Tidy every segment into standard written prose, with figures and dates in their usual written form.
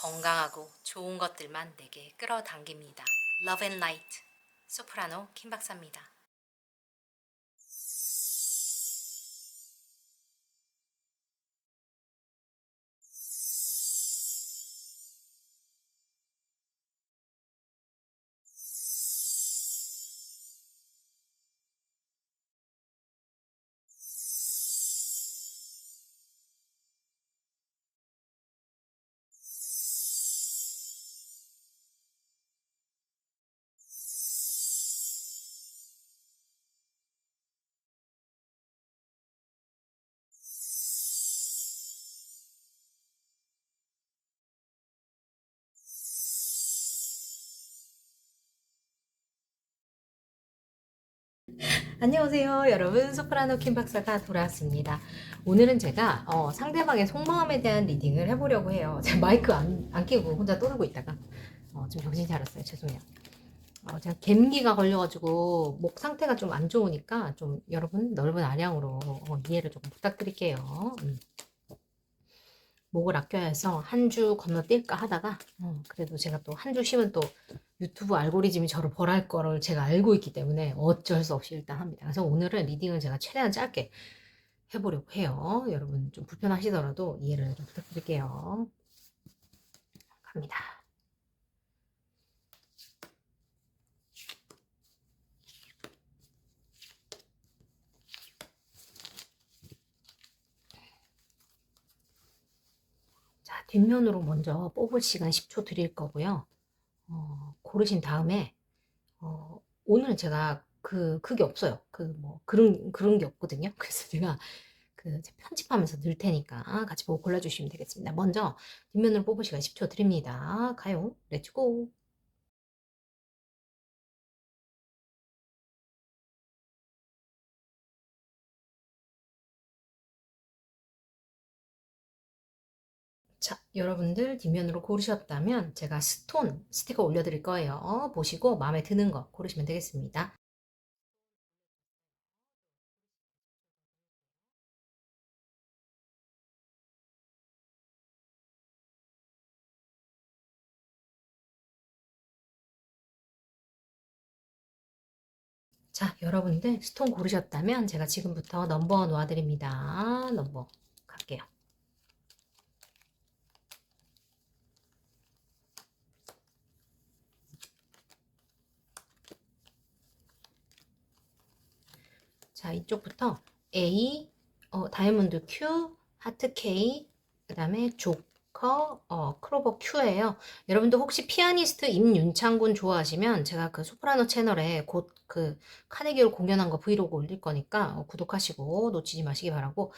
건강하고 좋은 것들만 내게 끌어당깁니다. Love and Light, 소프라노 김 박사입니다. 안녕하세요 여러분, 소프라노 킴 박사가 돌아왔습니다. 오늘은 제가 상대방의 속마음에 대한 리딩을 해보려고 해요. 제가 마이크 안 끼고 혼자 떠들고 있다가 좀 정신 차렸어요. 죄송해요. 제가 감기가 걸려가지고 목 상태가 좀 안 좋으니까 좀 여러분 넓은 아량으로 이해를 조금 부탁드릴게요. 목을 아껴야 해서 한 주 건너뛸까 하다가 그래도 제가 또 한 주 쉬면 또 유튜브 알고리즘이 저를 벌할 거를 제가 알고 있기 때문에 어쩔 수 없이 일단 합니다. 그래서 오늘은 리딩을 제가 최대한 짧게 해보려고 해요. 여러분 좀 불편하시더라도 이해를 좀 부탁드릴게요. 갑니다. 자, 뒷면으로 먼저 뽑을 시간 10초 드릴 거고요. 고르신 다음에 오늘은 제가 그게 없어요. 그런 게 없거든요. 그래서 제가 편집하면서 넣을 테니까 같이 보고 골라주시면 되겠습니다. 먼저 뒷면으로 뽑을 시간 10초 드립니다. 가요. 렛츠고. 자, 여러분들 뒷면으로 고르셨다면 제가 스톤 스티커 올려드릴 거예요. 보시고 마음에 드는 거 고르시면 되겠습니다. 자, 여러분들 스톤 고르셨다면 제가 지금부터 넘버 놓아드립니다. 넘버 갈게요. 자, 이쪽부터 A, 다이아몬드 Q, 하트 K, 그 다음에 조커, 크로버 Q예요. 여러분들 혹시 피아니스트 임윤창군 좋아하시면 제가 그 소프라노 채널에 곧 그 카네기홀 공연한 거 브이로그 올릴 거니까 구독하시고 놓치지 마시기 바라고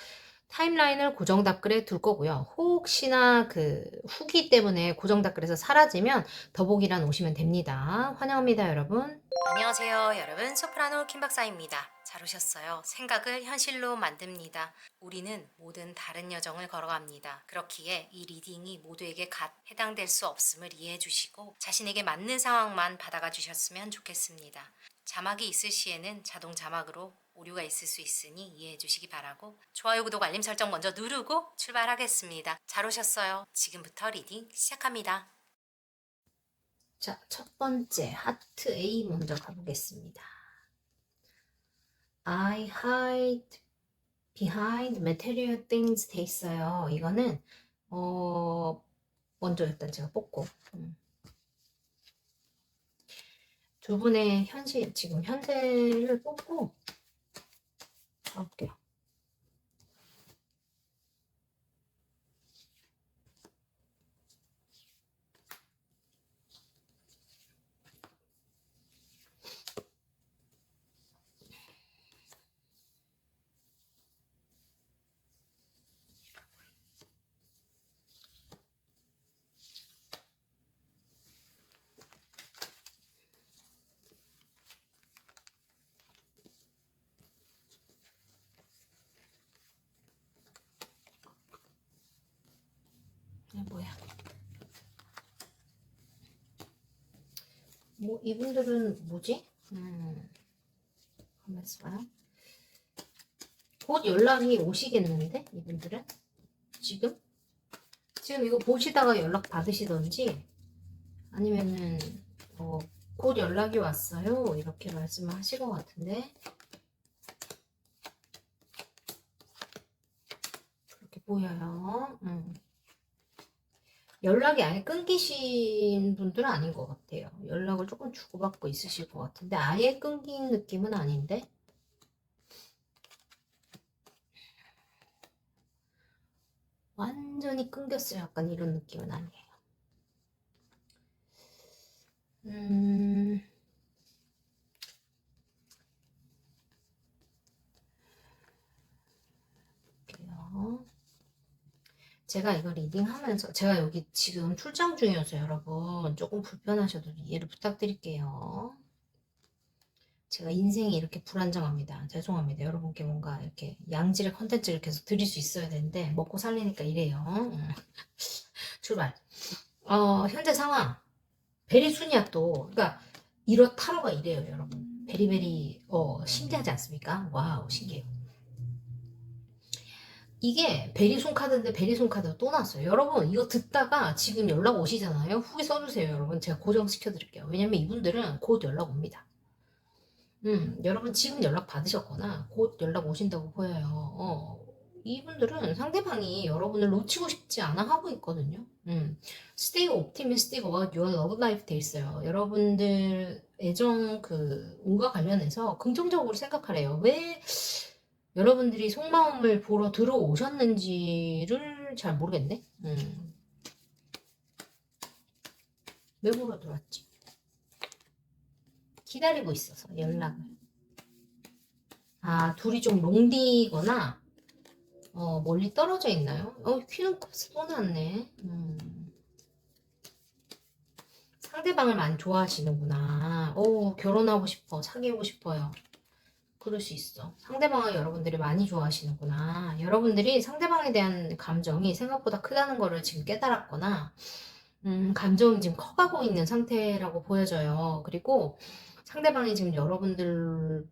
타임라인을 고정 답글에 둘 거고요. 혹시나 그 후기 때문에 고정 답글에서 사라지면 더보기란 오시면 됩니다. 환영합니다, 여러분. 안녕하세요, 여러분. 소프라노 킴 박사입니다. 잘 오셨어요. 생각을 현실로 만듭니다. 우리는 모든 다른 여정을 걸어갑니다. 그렇기에 이 리딩이 모두에게 갓 해당될 수 없음을 이해해 주시고 자신에게 맞는 상황만 받아가 주셨으면 좋겠습니다. 자막이 있을 시에는 자동 자막으로 오류가 있을 수 있으니 이해해 주시기 바라고 좋아요, 구독, 알림 설정 먼저 누르고 출발하겠습니다. 잘 오셨어요. 지금부터 리딩 시작합니다. 자, 첫 번째 하트 A 먼저 가보겠습니다. I hide behind material things 돼 있어요. 이거는 먼저 일단 제가 뽑고 두 분의 지금 현재를 뽑고 가볼게요. 뭐야? 뭐 이분들은 뭐지? 한번 봐요. 곧 연락이 오시겠는데 이분들은 지금 지금 이거 보시다가 연락 받으시던지 아니면은 곧 연락이 왔어요 이렇게 말씀을 하실 것 같은데 그렇게 보여요. 연락이 아예 끊기신 분들은 아닌 것 같아요. 연락을 조금 주고받고 있으실 것 같은데 아예 끊긴 느낌은 아닌데 완전히 끊겼어요. 약간 이런 느낌은 아니에요. 볼게요. 제가 이거 리딩하면서 제가 여기 지금 출장 중이어서 여러분 조금 불편하셔도 이해를 부탁드릴게요. 제가 인생이 이렇게 불안정합니다. 죄송합니다. 여러분께 뭔가 이렇게 양질의 컨텐츠를 계속 드릴 수 있어야 되는데 먹고 살리니까 이래요. 출발. 현재 상황. 베리순이약도 그러니까 이렇다로가 이래요, 여러분. 베리베리 신기하지 않습니까? 와우, 신기해요. 이게 베리손 카드인데 베리손 카드가 또 나왔어요. 여러분 이거 듣다가 지금 연락 오시잖아요. 후기 써주세요, 여러분. 제가 고정시켜 드릴게요. 왜냐면 이분들은 곧 연락 옵니다. 여러분 지금 연락 받으셨거나 곧 연락 오신다고 보여요. 이분들은 상대방이 여러분을 놓치고 싶지 않아 하고 있거든요. Stay optimistic about your love life 돼 있어요. 여러분들 애정 운과 관련해서 긍정적으로 생각하래요. 왜 여러분들이 속마음을 보러 들어오셨는지를 잘 모르겠네. 왜 보러 들어왔지? 기다리고 있어서 연락을. 둘이 좀 롱디거나 멀리 떨어져 있나요? 퀴눈컵스 또 났네. 상대방을 많이 좋아하시는구나. 결혼하고 싶어, 사귀고 싶어요. 그럴 수 있어. 상대방을 여러분들이 많이 좋아하시는구나. 여러분들이 상대방에 대한 감정이 생각보다 크다는 거를 지금 깨달았거나, 감정이 지금 커가고 있는 상태라고 보여져요. 그리고 상대방이 지금 여러분들로부터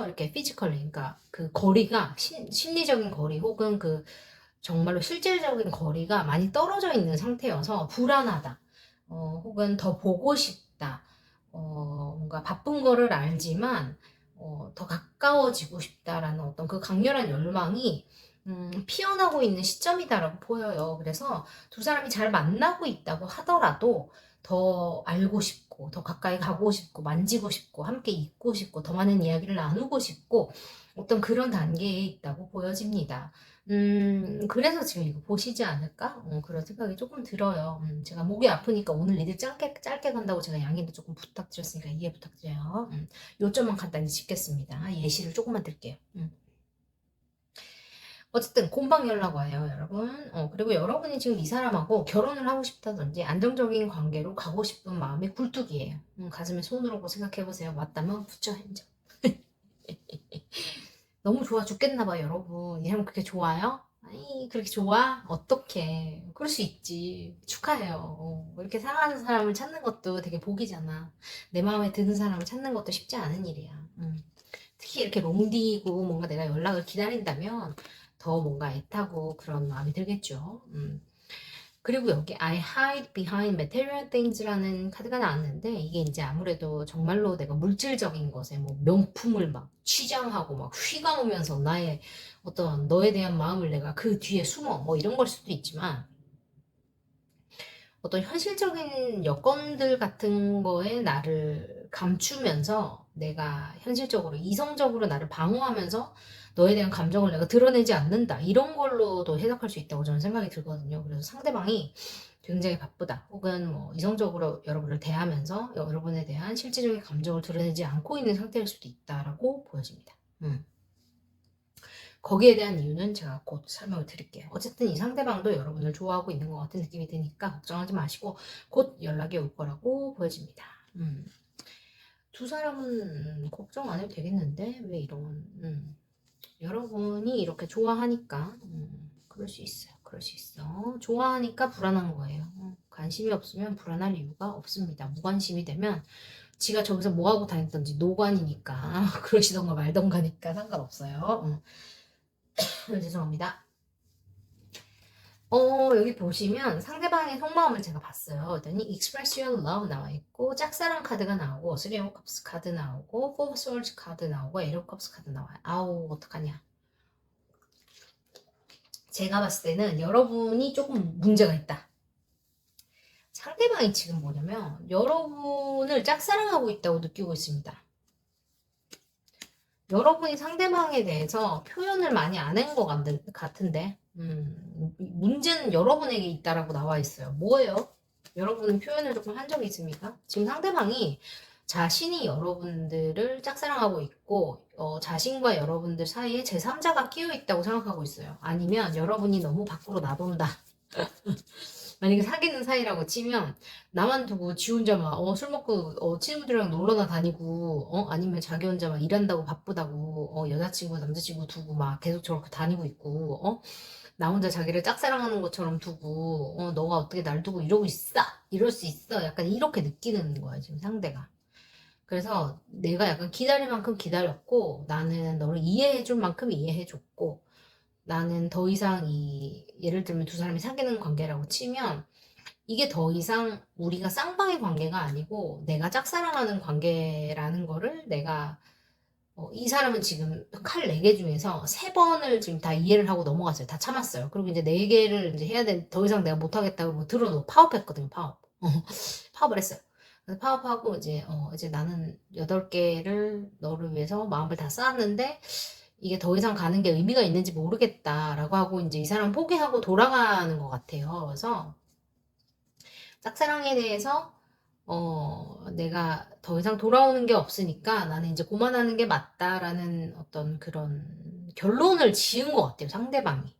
이렇게 피지컬리, 그러니까 그 거리가, 심리적인 거리 혹은 정말로 실질적인 거리가 많이 떨어져 있는 상태여서 불안하다. 혹은 더 보고 싶다. 뭔가 바쁜 거를 알지만, 더 가까워지고 싶다라는 어떤 그 강렬한 열망이 피어나고 있는 시점이다라고 보여요. 그래서 두 사람이 잘 만나고 있다고 하더라도 더 알고 싶고, 더 가까이 가고 싶고, 만지고 싶고, 함께 있고 싶고, 더 많은 이야기를 나누고 싶고, 어떤 그런 단계에 있다고 보여집니다. 그래서 지금 이거 보시지 않을까? 그런 생각이 조금 들어요. 제가 목이 아프니까 오늘 리드 짧게 간다고 제가 양해도 조금 부탁드렸으니까 이해 부탁드려요. 요점만 간단히 짚겠습니다. 예시를 조금만 드릴게요. 어쨌든 곰방 연락 와요, 여러분. 그리고 여러분이 지금 이 사람하고 결혼을 하고 싶다든지 안정적인 관계로 가고 싶은 마음이 굴뚝이에요. 가슴에 손을 얹고 생각해보세요. 맞다면 붙여 행정. 너무 좋아 죽겠나 봐, 여러분. 이 사람 그렇게 좋아요? 아니, 그렇게 좋아? 어떡해. 그럴 수 있지. 축하해요. 이렇게 사랑하는 사람을 찾는 것도 되게 복이잖아. 내 마음에 드는 사람을 찾는 것도 쉽지 않은 일이야. 특히 이렇게 롱디고 뭔가 내가 연락을 기다린다면 더 뭔가 애타고 그런 마음이 들겠죠. 그리고 여기 I hide behind material things라는 카드가 나왔는데 이게 이제 아무래도 정말로 내가 물질적인 것에 뭐 명품을 막 취장하고 막 휘감으면서 나의 어떤 너에 대한 마음을 내가 그 뒤에 숨어 뭐 이런 걸 수도 있지만 어떤 현실적인 여건들 같은 거에 나를 감추면서 내가 현실적으로 이성적으로 나를 방어하면서 너에 대한 감정을 내가 드러내지 않는다. 이런 걸로도 해석할 수 있다고 저는 생각이 들거든요. 그래서 상대방이 굉장히 바쁘다. 혹은 뭐 이성적으로 여러분을 대하면서 여러분에 대한 실질적인 감정을 드러내지 않고 있는 상태일 수도 있다라고 보여집니다. 거기에 대한 이유는 제가 곧 설명을 드릴게요. 어쨌든 이 상대방도 여러분을 좋아하고 있는 것 같은 느낌이 드니까 걱정하지 마시고 곧 연락이 올 거라고 보여집니다. 두 사람은 걱정 안 해도 되겠는데 왜 이런 여러분이 이렇게 좋아하니까 그럴 수 있어요. 그럴 수 있어. 좋아하니까 불안한 거예요. 관심이 없으면 불안할 이유가 없습니다. 무관심이 되면 지가 저기서 뭐하고 다녔던지 노관이니까 그러시던가 말던가니까 상관없어요. 죄송합니다. 여기 보시면 상대방의 속마음을 제가 봤어요. 그랬더니 express your love 나와 있고 짝사랑 카드가 나오고 3 of cups 카드 나오고 4 swords 카드 나오고 8 of cups 카드 나와요. 아우 어떡하냐. 제가 봤을 때는 여러분이 조금 문제가 있다. 상대방이 지금 뭐냐면 여러분을 짝사랑하고 있다고 느끼고 있습니다. 여러분이 상대방에 대해서 표현을 많이 안 한 것 같은데 문제는 여러분에게 있다라고 나와 있어요. 뭐예요? 여러분은 표현을 조금 한 적이 있습니까? 지금 상대방이 자신이 여러분들을 짝사랑하고 있고 자신과 여러분들 사이에 제3자가 끼어 있다고 생각하고 있어요. 아니면 여러분이 너무 밖으로 나돈다. 만약에 사귀는 사이라고 치면 나만 두고 지 혼자 막 술 먹고 친구들이랑 놀러나 다니고 아니면 자기 혼자 막 일한다고 바쁘다고 여자친구 남자친구 두고 막 계속 저렇게 다니고 있고 나 혼자 자기를 짝사랑하는 것처럼 두고 너가 어떻게 날 두고 이러고 있어 이럴 수 있어 약간 이렇게 느끼는 거야 지금 상대가. 그래서 내가 약간 기다릴 만큼 기다렸고 나는 너를 이해해 줄 만큼 이해해 줬고 나는 더 이상 예를 들면 두 사람이 사귀는 관계라고 치면 이게 더 이상 우리가 쌍방의 관계가 아니고 내가 짝사랑하는 관계라는 거를 내가 이 사람은 지금 칼 4개 중에서 3번을 지금 다 이해를 하고 넘어갔어요. 다 참았어요. 그리고 이제 4개를 이제 해야 돼. 더 이상 내가 못하겠다고 뭐 들어도 파업했거든요. 파업. 파업을 했어요. 그래서 파업하고 이제 나는 8개를 너를 위해서 마음을 다 쌓았는데 이게 더 이상 가는 게 의미가 있는지 모르겠다라고 하고 이제 이 사람 포기하고 돌아가는 것 같아요. 그래서 짝사랑에 대해서 내가 더 이상 돌아오는 게 없으니까 나는 이제 그만하는 게 맞다라는 어떤 그런 결론을 지은 것 같아요. 상대방이.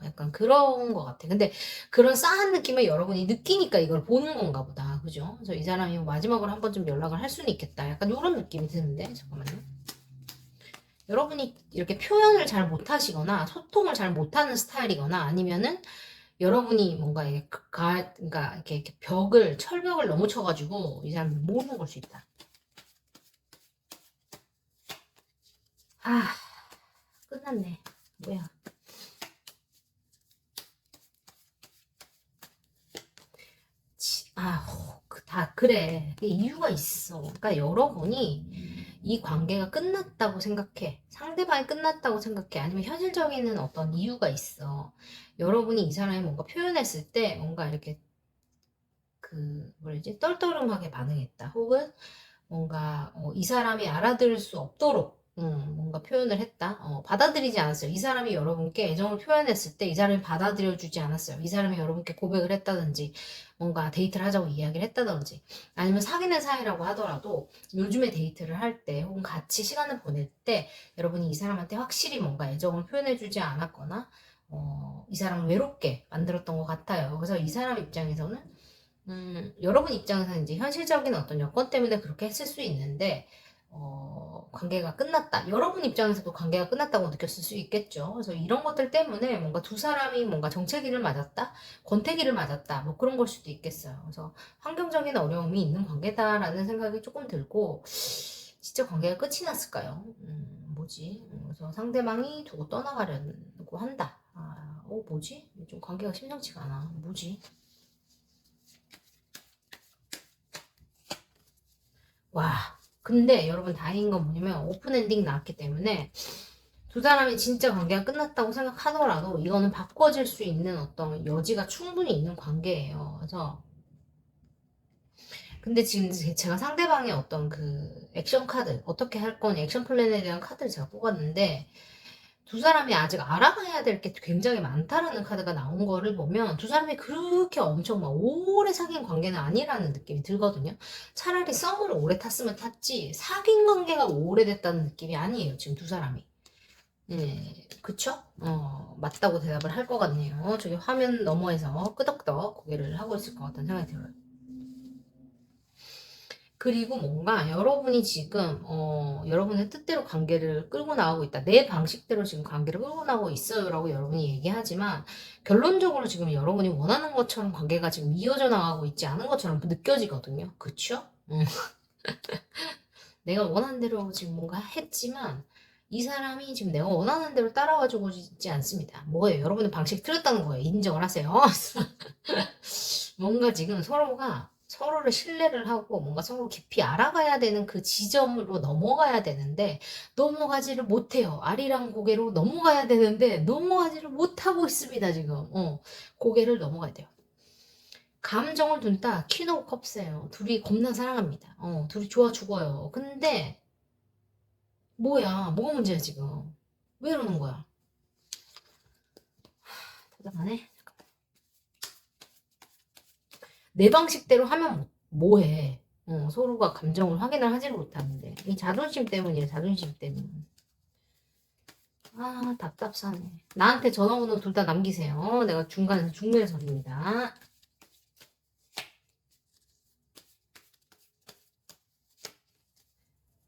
약간 그런 것 같아. 근데 그런 싸한 느낌을 여러분이 느끼니까 이걸 보는 건가 보다. 그죠? 그래서 이 사람이 마지막으로 한 번쯤 연락을 할 수는 있겠다. 약간 이런 느낌이 드는데, 잠깐만요. 여러분이 이렇게 표현을 잘 못하시거나 소통을 잘 못하는 스타일이거나 아니면은 여러분이 뭔가 이게 그러니까 이렇게 철벽을 너무 쳐가지고 이 사람이 모르는 걸 수 있다. 아, 끝났네. 뭐야. 다 그래. 이유가 있어. 그러니까 여러분이 이 관계가 끝났다고 생각해. 상대방이 끝났다고 생각해. 아니면 현실적인 어떤 이유가 있어. 여러분이 이 사람이 뭔가 표현했을 때 뭔가 이렇게 뭐라지? 떨떠름하게 반응했다. 혹은 뭔가 이 사람이 알아들을 수 없도록 뭔가 표현을 했다. 받아들이지 않았어요. 이 사람이 여러분께 애정을 표현했을 때 이 사람이 받아들여주지 않았어요. 이 사람이 여러분께 고백을 했다든지 뭔가 데이트를 하자고 이야기를 했다든지 아니면 사귀는 사이라고 하더라도 요즘에 데이트를 할 때 혹은 같이 시간을 보낼 때 여러분이 이 사람한테 확실히 뭔가 애정을 표현해주지 않았거나 이 사람을 외롭게 만들었던 것 같아요. 그래서 이 사람 입장에서는 여러분 입장에서는 이제 현실적인 어떤 여건 때문에 그렇게 했을 수 있는데, 관계가 끝났다. 여러분 입장에서도 관계가 끝났다고 느꼈을 수 있겠죠. 그래서 이런 것들 때문에 뭔가 두 사람이 뭔가 정체기를 맞았다, 권태기를 맞았다, 뭐 그런 걸 수도 있겠어요. 그래서 환경적인 어려움이 있는 관계다라는 생각이 조금 들고, 진짜 관계가 끝이 났을까요? 뭐지? 그래서 상대방이 두고 떠나가려고 한다. 뭐지? 좀 관계가 심상치가 않아. 뭐지? 와, 근데 여러분 다행인 건 뭐냐면 오픈 엔딩 나왔기 때문에 두 사람이 진짜 관계가 끝났다고 생각하더라도 이거는 바꿔질 수 있는 어떤 여지가 충분히 있는 관계예요. 그래서 근데 지금 제가 상대방의 어떤 그 액션 카드 어떻게 할 거니 액션 플랜에 대한 카드를 제가 뽑았는데 두 사람이 아직 알아가야 될 게 굉장히 많다라는 카드가 나온 거를 보면 두 사람이 그렇게 엄청 막 오래 사귄 관계는 아니라는 느낌이 들거든요. 차라리 썸을 오래 탔으면 탔지 사귄 관계가 오래됐다는 느낌이 아니에요. 지금 두 사람이. 네, 그쵸? 맞다고 대답을 할 것 같네요. 저기 화면 너머에서 끄덕끄덕 고개를 하고 있을 것 같다는 생각이 들어요. 그리고 뭔가 여러분이 지금 여러분의 뜻대로 관계를 끌고 나가고 있다. 내 방식대로 지금 관계를 끌고 나가고 있어요라고 여러분이 얘기하지만 결론적으로 지금 여러분이 원하는 것처럼 관계가 지금 이어져 나가고 있지 않은 것처럼 느껴지거든요. 그쵸? 내가 원하는 대로 지금 뭔가 했지만 이 사람이 지금 내가 원하는 대로 따라와주고 있지 않습니다. 뭐예요? 여러분의 방식 틀렸다는 거예요. 인정을 하세요. 뭔가 지금 서로가 서로를 신뢰를 하고 뭔가 서로 깊이 알아가야 되는 그 지점으로 넘어가야 되는데 넘어가지를 못해요. 아리랑 고개로 넘어가야 되는데 넘어가지를 못하고 있습니다. 지금 고개를 넘어가야 돼요. 감정을 둔다 퀸 오브 컵스예요. 둘이 겁나 사랑합니다. 둘이 좋아 죽어요. 근데 뭐가 문제야 지금? 왜 이러는 거야? 답답하네. 내 방식대로 하면 뭐해? 서로가 감정을 확인을 하지를 못하는데 이 자존심 때문이에요. 자존심 때문. 아 답답하네. 나한테 전화번호 둘 다 남기세요. 내가 중간에서 중매해서립니다.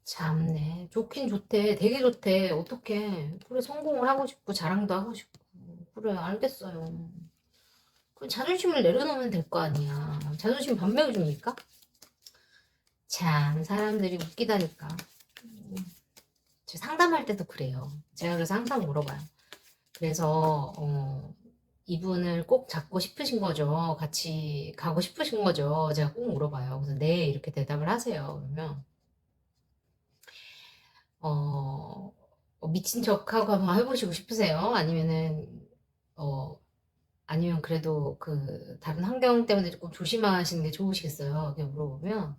참네. 좋긴 좋대. 되게 좋대. 어떡해. 그래 성공을 하고 싶고 자랑도 하고 싶고. 그래 알겠어요. 그 자존심을 내려놓으면 될 거 아니야. 자존심 반매해줍니까? 참 사람들이 웃기다니까. 저 상담할 때도 그래요. 제가 그래서 항상 물어봐요. 그래서 이분을 꼭 잡고 싶으신 거죠? 같이 가고 싶으신 거죠? 제가 꼭 물어봐요. 그래서 네 이렇게 대답을 하세요. 그러면 미친 척하고 한번 해보시고 싶으세요? 어, 아니면 그래도 그 다른 환경 때문에 조금 조심하시는 게 좋으시겠어요? 이렇게 물어보면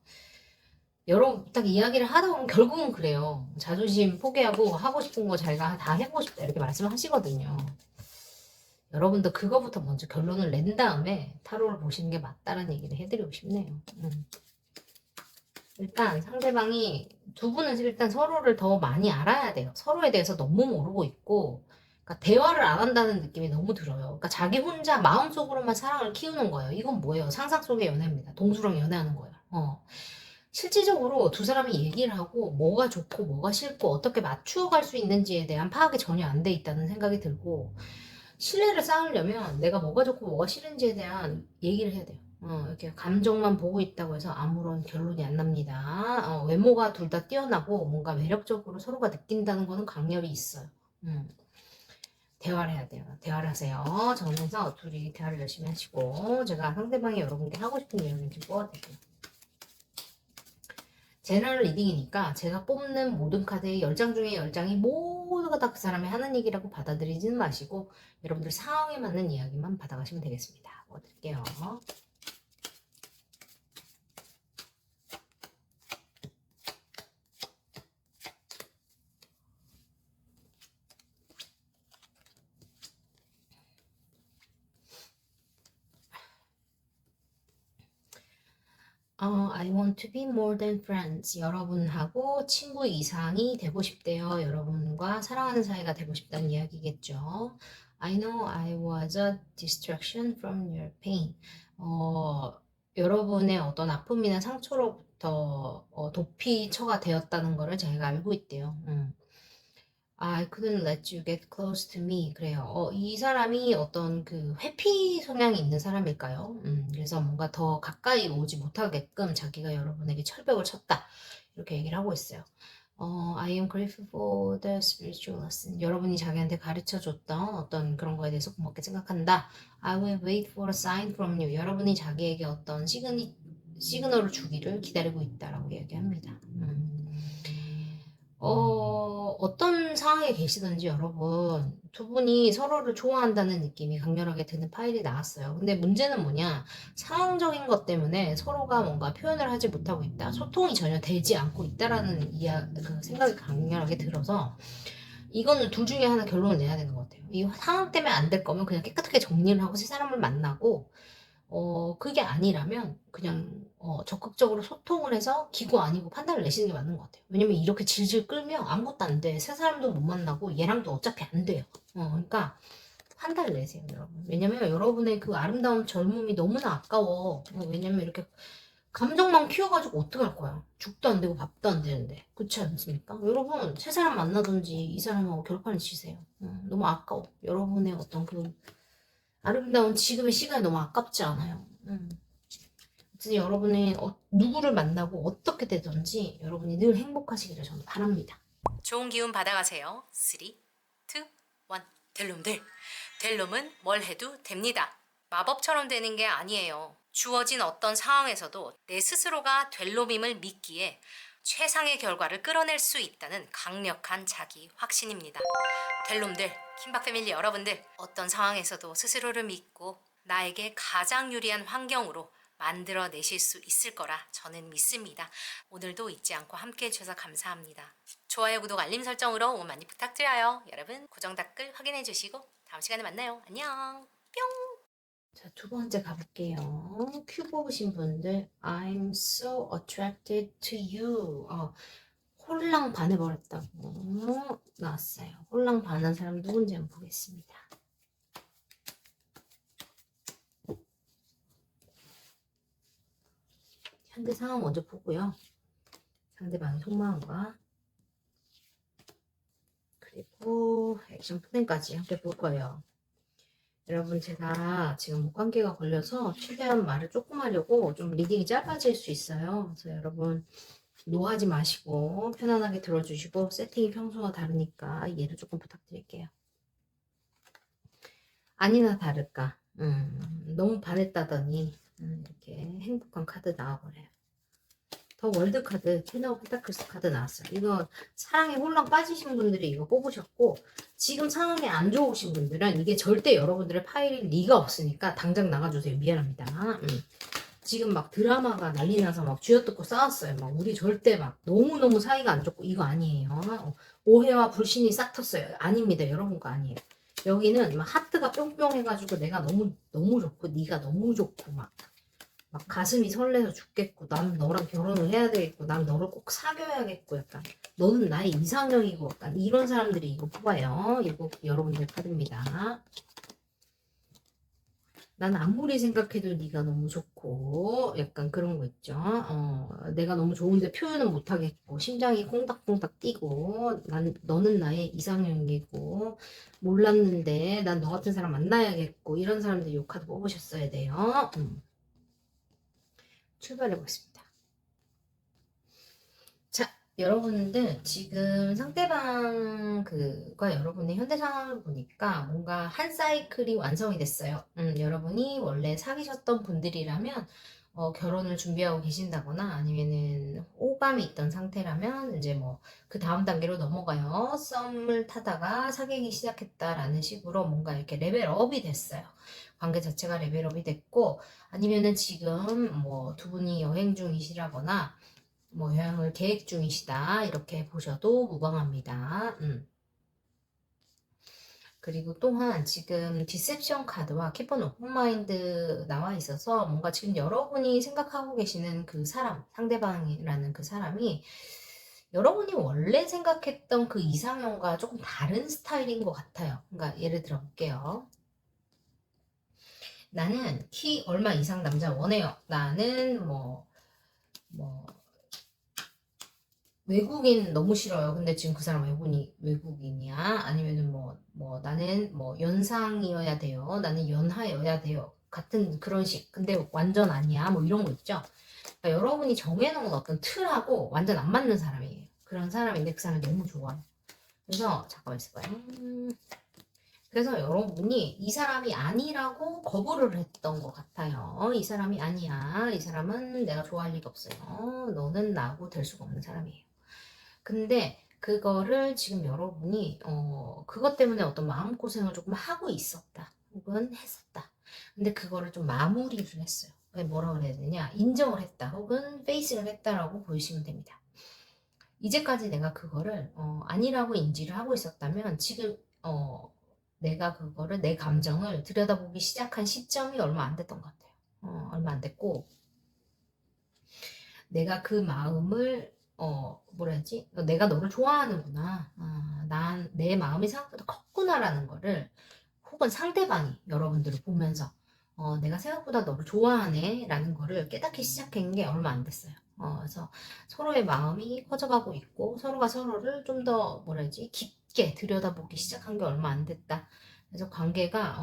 여러 딱 이야기를 하다 보면 결국은 그래요. 자존심 포기하고 하고 싶은 거 자기가 다 해보고 싶다 이렇게 말씀하시거든요. 여러분도 그거부터 먼저 결론을 낸 다음에 타로를 보시는 게 맞다라는 얘기를 해드리고 싶네요. 일단 상대방이 두 분은 일단 서로를 더 많이 알아야 돼요. 서로에 대해서 너무 모르고 있고, 그러니까 대화를 안 한다는 느낌이 너무 들어요. 그러니까 자기 혼자 마음속으로만 사랑을 키우는 거예요. 이건 뭐예요? 상상 속의 연애입니다. 동수랑 연애하는 거예요. 실질적으로 두 사람이 얘기를 하고 뭐가 좋고 뭐가 싫고 어떻게 맞추어 갈 수 있는지에 대한 파악이 전혀 안 돼 있다는 생각이 들고 신뢰를 쌓으려면 내가 뭐가 좋고 뭐가 싫은지에 대한 얘기를 해야 돼요. 이렇게 감정만 보고 있다고 해서 아무런 결론이 안 납니다. 외모가 둘 다 뛰어나고 뭔가 매력적으로 서로가 느낀다는 거는 강렬히 있어요. 대화를 해야 돼요. 대화를 하세요. 정해서 둘이 대화를 열심히 하시고 제가 상대방이 여러분께 하고 싶은 이야기를 좀 뽑아드릴게요. 제너럴 리딩이니까 제가 뽑는 모든 카드의 10장 중에 10장이 모두가 다 그 사람이 하는 얘기라고 받아들이지는 마시고 여러분들 상황에 맞는 이야기만 받아가시면 되겠습니다. 뽑아드릴게요. I want to be more than friends. 여러분하고 친구 이상이 되고 싶대요. 여러분과 사랑하는 사이가 되고 싶다는 이야기겠죠. I know I was a distraction from your pain. 여러분의 어떤 아픔이나 상처로부터 도피처가 되었다는 것을 제가 알고 있대요. I couldn't let you get close to me. 그래요. 이 사람이 어떤 그 회피 성향이 있는 사람일까요? 그래서 뭔가 더 가까이 오지 못하게끔 자기가 여러분에게 철벽을 쳤다. 이렇게 얘기를 하고 있어요. I am grateful for the spiritual lesson. 여러분이 자기한테 가르쳐 줬던 어떤 그런 거에 대해서 고맙게 생각한다. I will wait for a sign from you. 여러분이 자기에게 어떤 시그널을 주기를 기다리고 있다라고 얘기합니다. 어떤 상황에 계시든지 여러분 두 분이 서로를 좋아한다는 느낌이 강렬하게 드는 파일이 나왔어요. 근데 문제는 뭐냐? 상황적인 것 때문에 서로가 뭔가 표현을 하지 못하고 있다. 소통이 전혀 되지 않고 있다라는 그 생각이 강렬하게 들어서 이거는 둘 중에 하나 결론을 내야 되는 것 같아요. 이 상황 때문에 안 될 거면 그냥 깨끗하게 정리를 하고 새 사람을 만나고 그게 아니라면 그냥 적극적으로 소통을 해서 기고 아니고 판단을 내시는 게 맞는 것 같아요. 왜냐면 이렇게 질질 끌면 아무것도 안 돼. 새 사람도 못 만나고 얘랑도 어차피 안 돼요. 그러니까 판단을 내세요, 여러분. 왜냐면 여러분의 그 아름다운 젊음이 너무나 아까워. 왜냐면 이렇게 감정만 키워가지고 어떡할 거야. 죽도 안 되고 밥도 안 되는데. 그렇지 않습니까? 여러분, 새 사람 만나든지 이 사람하고 결판을 치세요. 너무 아까워. 여러분의 어떤 그 아름다운 지금의 시간이 너무 아깝지 않아요. 그래서 여러분이 누구를 만나고 어떻게 되든지 여러분이 늘 행복하시기를 저는 바랍니다. 좋은 기운 받아가세요. 3, 2, 1. 델롬들. 델롬은 뭘 해도 됩니다. 마법처럼 되는 게 아니에요. 주어진 어떤 상황에서도 내 스스로가 델롬임을 믿기에 최상의 결과를 끌어낼 수 있다는 강력한 자기 확신입니다. 델롬들, 킴박 패밀리 여러분들, 어떤 상황에서도 스스로를 믿고 나에게 가장 유리한 환경으로 만들어내실 수 있을 거라 저는 믿습니다. 오늘도 잊지 않고 함께 해주셔서 감사합니다. 좋아요, 구독, 알림 설정으로 응원 많이 부탁드려요. 여러분 고정 댓글 확인해 주시고 다음 시간에 만나요. 안녕. 뿅. 자, 두 번째 가볼게요. 큐 뽑으신 분들, I'm so attracted to you. 홀랑 반해버렸다고 나왔어요. 홀랑 반한 사람 누군지 한번 보겠습니다. 현재 상황 먼저 보고요. 상대방의 속마음과 그리고 액션 플랜까지 함께 볼 거예요. 여러분, 제가 지금 관계가 걸려서 최대한 말을 조금 하려고 좀 리딩이 짧아질 수 있어요. 그래서 여러분 노하지 마시고 편안하게 들어주시고 세팅이 평소와 다르니까 이해를 조금 부탁드릴게요. 아니나 다를까 너무 반했다더니 이렇게 행복한 카드 나와버려요. 더 월드 카드, 캐너 펜타클스 카드 나왔어요. 이거 사랑에 홀랑 빠지신 분들이 이거 뽑으셨고, 지금 상황이 안 좋으신 분들은 이게 절대 여러분들의 파일일 리가 없으니까 당장 나가주세요. 미안합니다. 지금 막 드라마가 난리 나서 막 쥐어뜯고 싸웠어요. 막 우리 절대 막 너무너무 사이가 안 좋고 이거 아니에요. 오해와 불신이 싹 텄어요. 아닙니다. 여러분 거 아니에요. 여기는 막 하트가 뿅뿅 해가지고 내가 너무 좋고 네가 너무 좋고 막 가슴이 설레서 죽겠고 난 너랑 결혼을 해야 되겠고 난 너를 꼭 사귀어야겠고 약간 너는 나의 이상형이고 약간 이런 사람들이 이거 뽑아요. 이거 여러분들 카드입니다. 난 아무리 생각해도 네가 너무 좋고 약간 그런 거 있죠. 내가 너무 좋은데 표현은 못하겠고 심장이 콩닥콩닥 뛰고 너는 나의 이상형이고 몰랐는데 난 너 같은 사람 만나야겠고 이런 사람들 이 카드 뽑으셨어야 돼요. 출발해 보겠습니다. 자, 여러분들 지금 상대방 그과 여러분의 현대 상황을 보니까 뭔가 한 사이클이 완성이 됐어요. 여러분이 원래 사귀셨던 분들이라면 결혼을 준비하고 계신다거나 아니면은 호감이 있던 상태라면 이제 뭐 그 다음 단계로 넘어가요. 썸을 타다가 사귀기 시작했다라는 식으로 뭔가 이렇게 레벨업이 됐어요. 관계 자체가 레벨업이 됐고 아니면은 지금 뭐 두 분이 여행 중이시라거나 뭐 여행을 계획 중이시다 이렇게 보셔도 무방합니다. 그리고 또한 지금 디셉션 카드와 Keep an Open Mind 나와 있어서 뭔가 지금 여러분이 생각하고 계시는 그 사람, 상대방이라는 그 사람이 여러분이 원래 생각했던 그 이상형과 조금 다른 스타일인 것 같아요. 그러니까 예를 들어 볼게요. 나는 키 얼마 이상 남자 원해요. 나는 뭐 외국인 너무 싫어요. 근데 지금 그 사람 외국인이야? 아니면은 나는 연상이어야 돼요. 나는 연하여야 돼요. 같은 그런 식. 근데 완전 아니야. 뭐 이런 거 있죠. 그러니까 여러분이 정해놓은 어떤 틀하고 완전 안 맞는 사람이에요. 그런 사람인데 그 사람이 너무 좋아요. 그래서 잠깐만 있어봐요. 그래서 여러분이 이 사람이 아니라고 거부를 했던 것 같아요. 이 사람이 아니야. 이 사람은 내가 좋아할 리가 없어요. 너는 나하고 될 수가 없는 사람이에요. 근데 그거를 지금 여러분이 그것 때문에 어떤 마음고생을 조금 하고 있었다 혹은 했었다. 근데 그거를 좀 마무리를 했어요. 뭐라 그래야 되냐, 인정을 했다 혹은 페이스를 했다라고 보시면 됩니다. 이제까지 내가 그거를 아니라고 인지를 하고 있었다면 지금 내가 그거를 내 감정을 들여다보기 시작한 시점이 얼마 안 됐던 것 같아요. 얼마 안 됐고 내가 그 마음을 뭐라 해야지? 내가 너를 좋아하는구나. 난 내 마음이 생각보다 컸구나라는 거를 혹은 상대방이 여러분들을 보면서 내가 생각보다 너를 좋아하네 라는 거를 깨닫기 시작한 게 얼마 안 됐어요. 그래서 서로의 마음이 커져가고 있고 서로가 서로를 좀 더 뭐라 해야지? 깊게 들여다보기 시작한 게 얼마 안 됐다. 그래서 관계가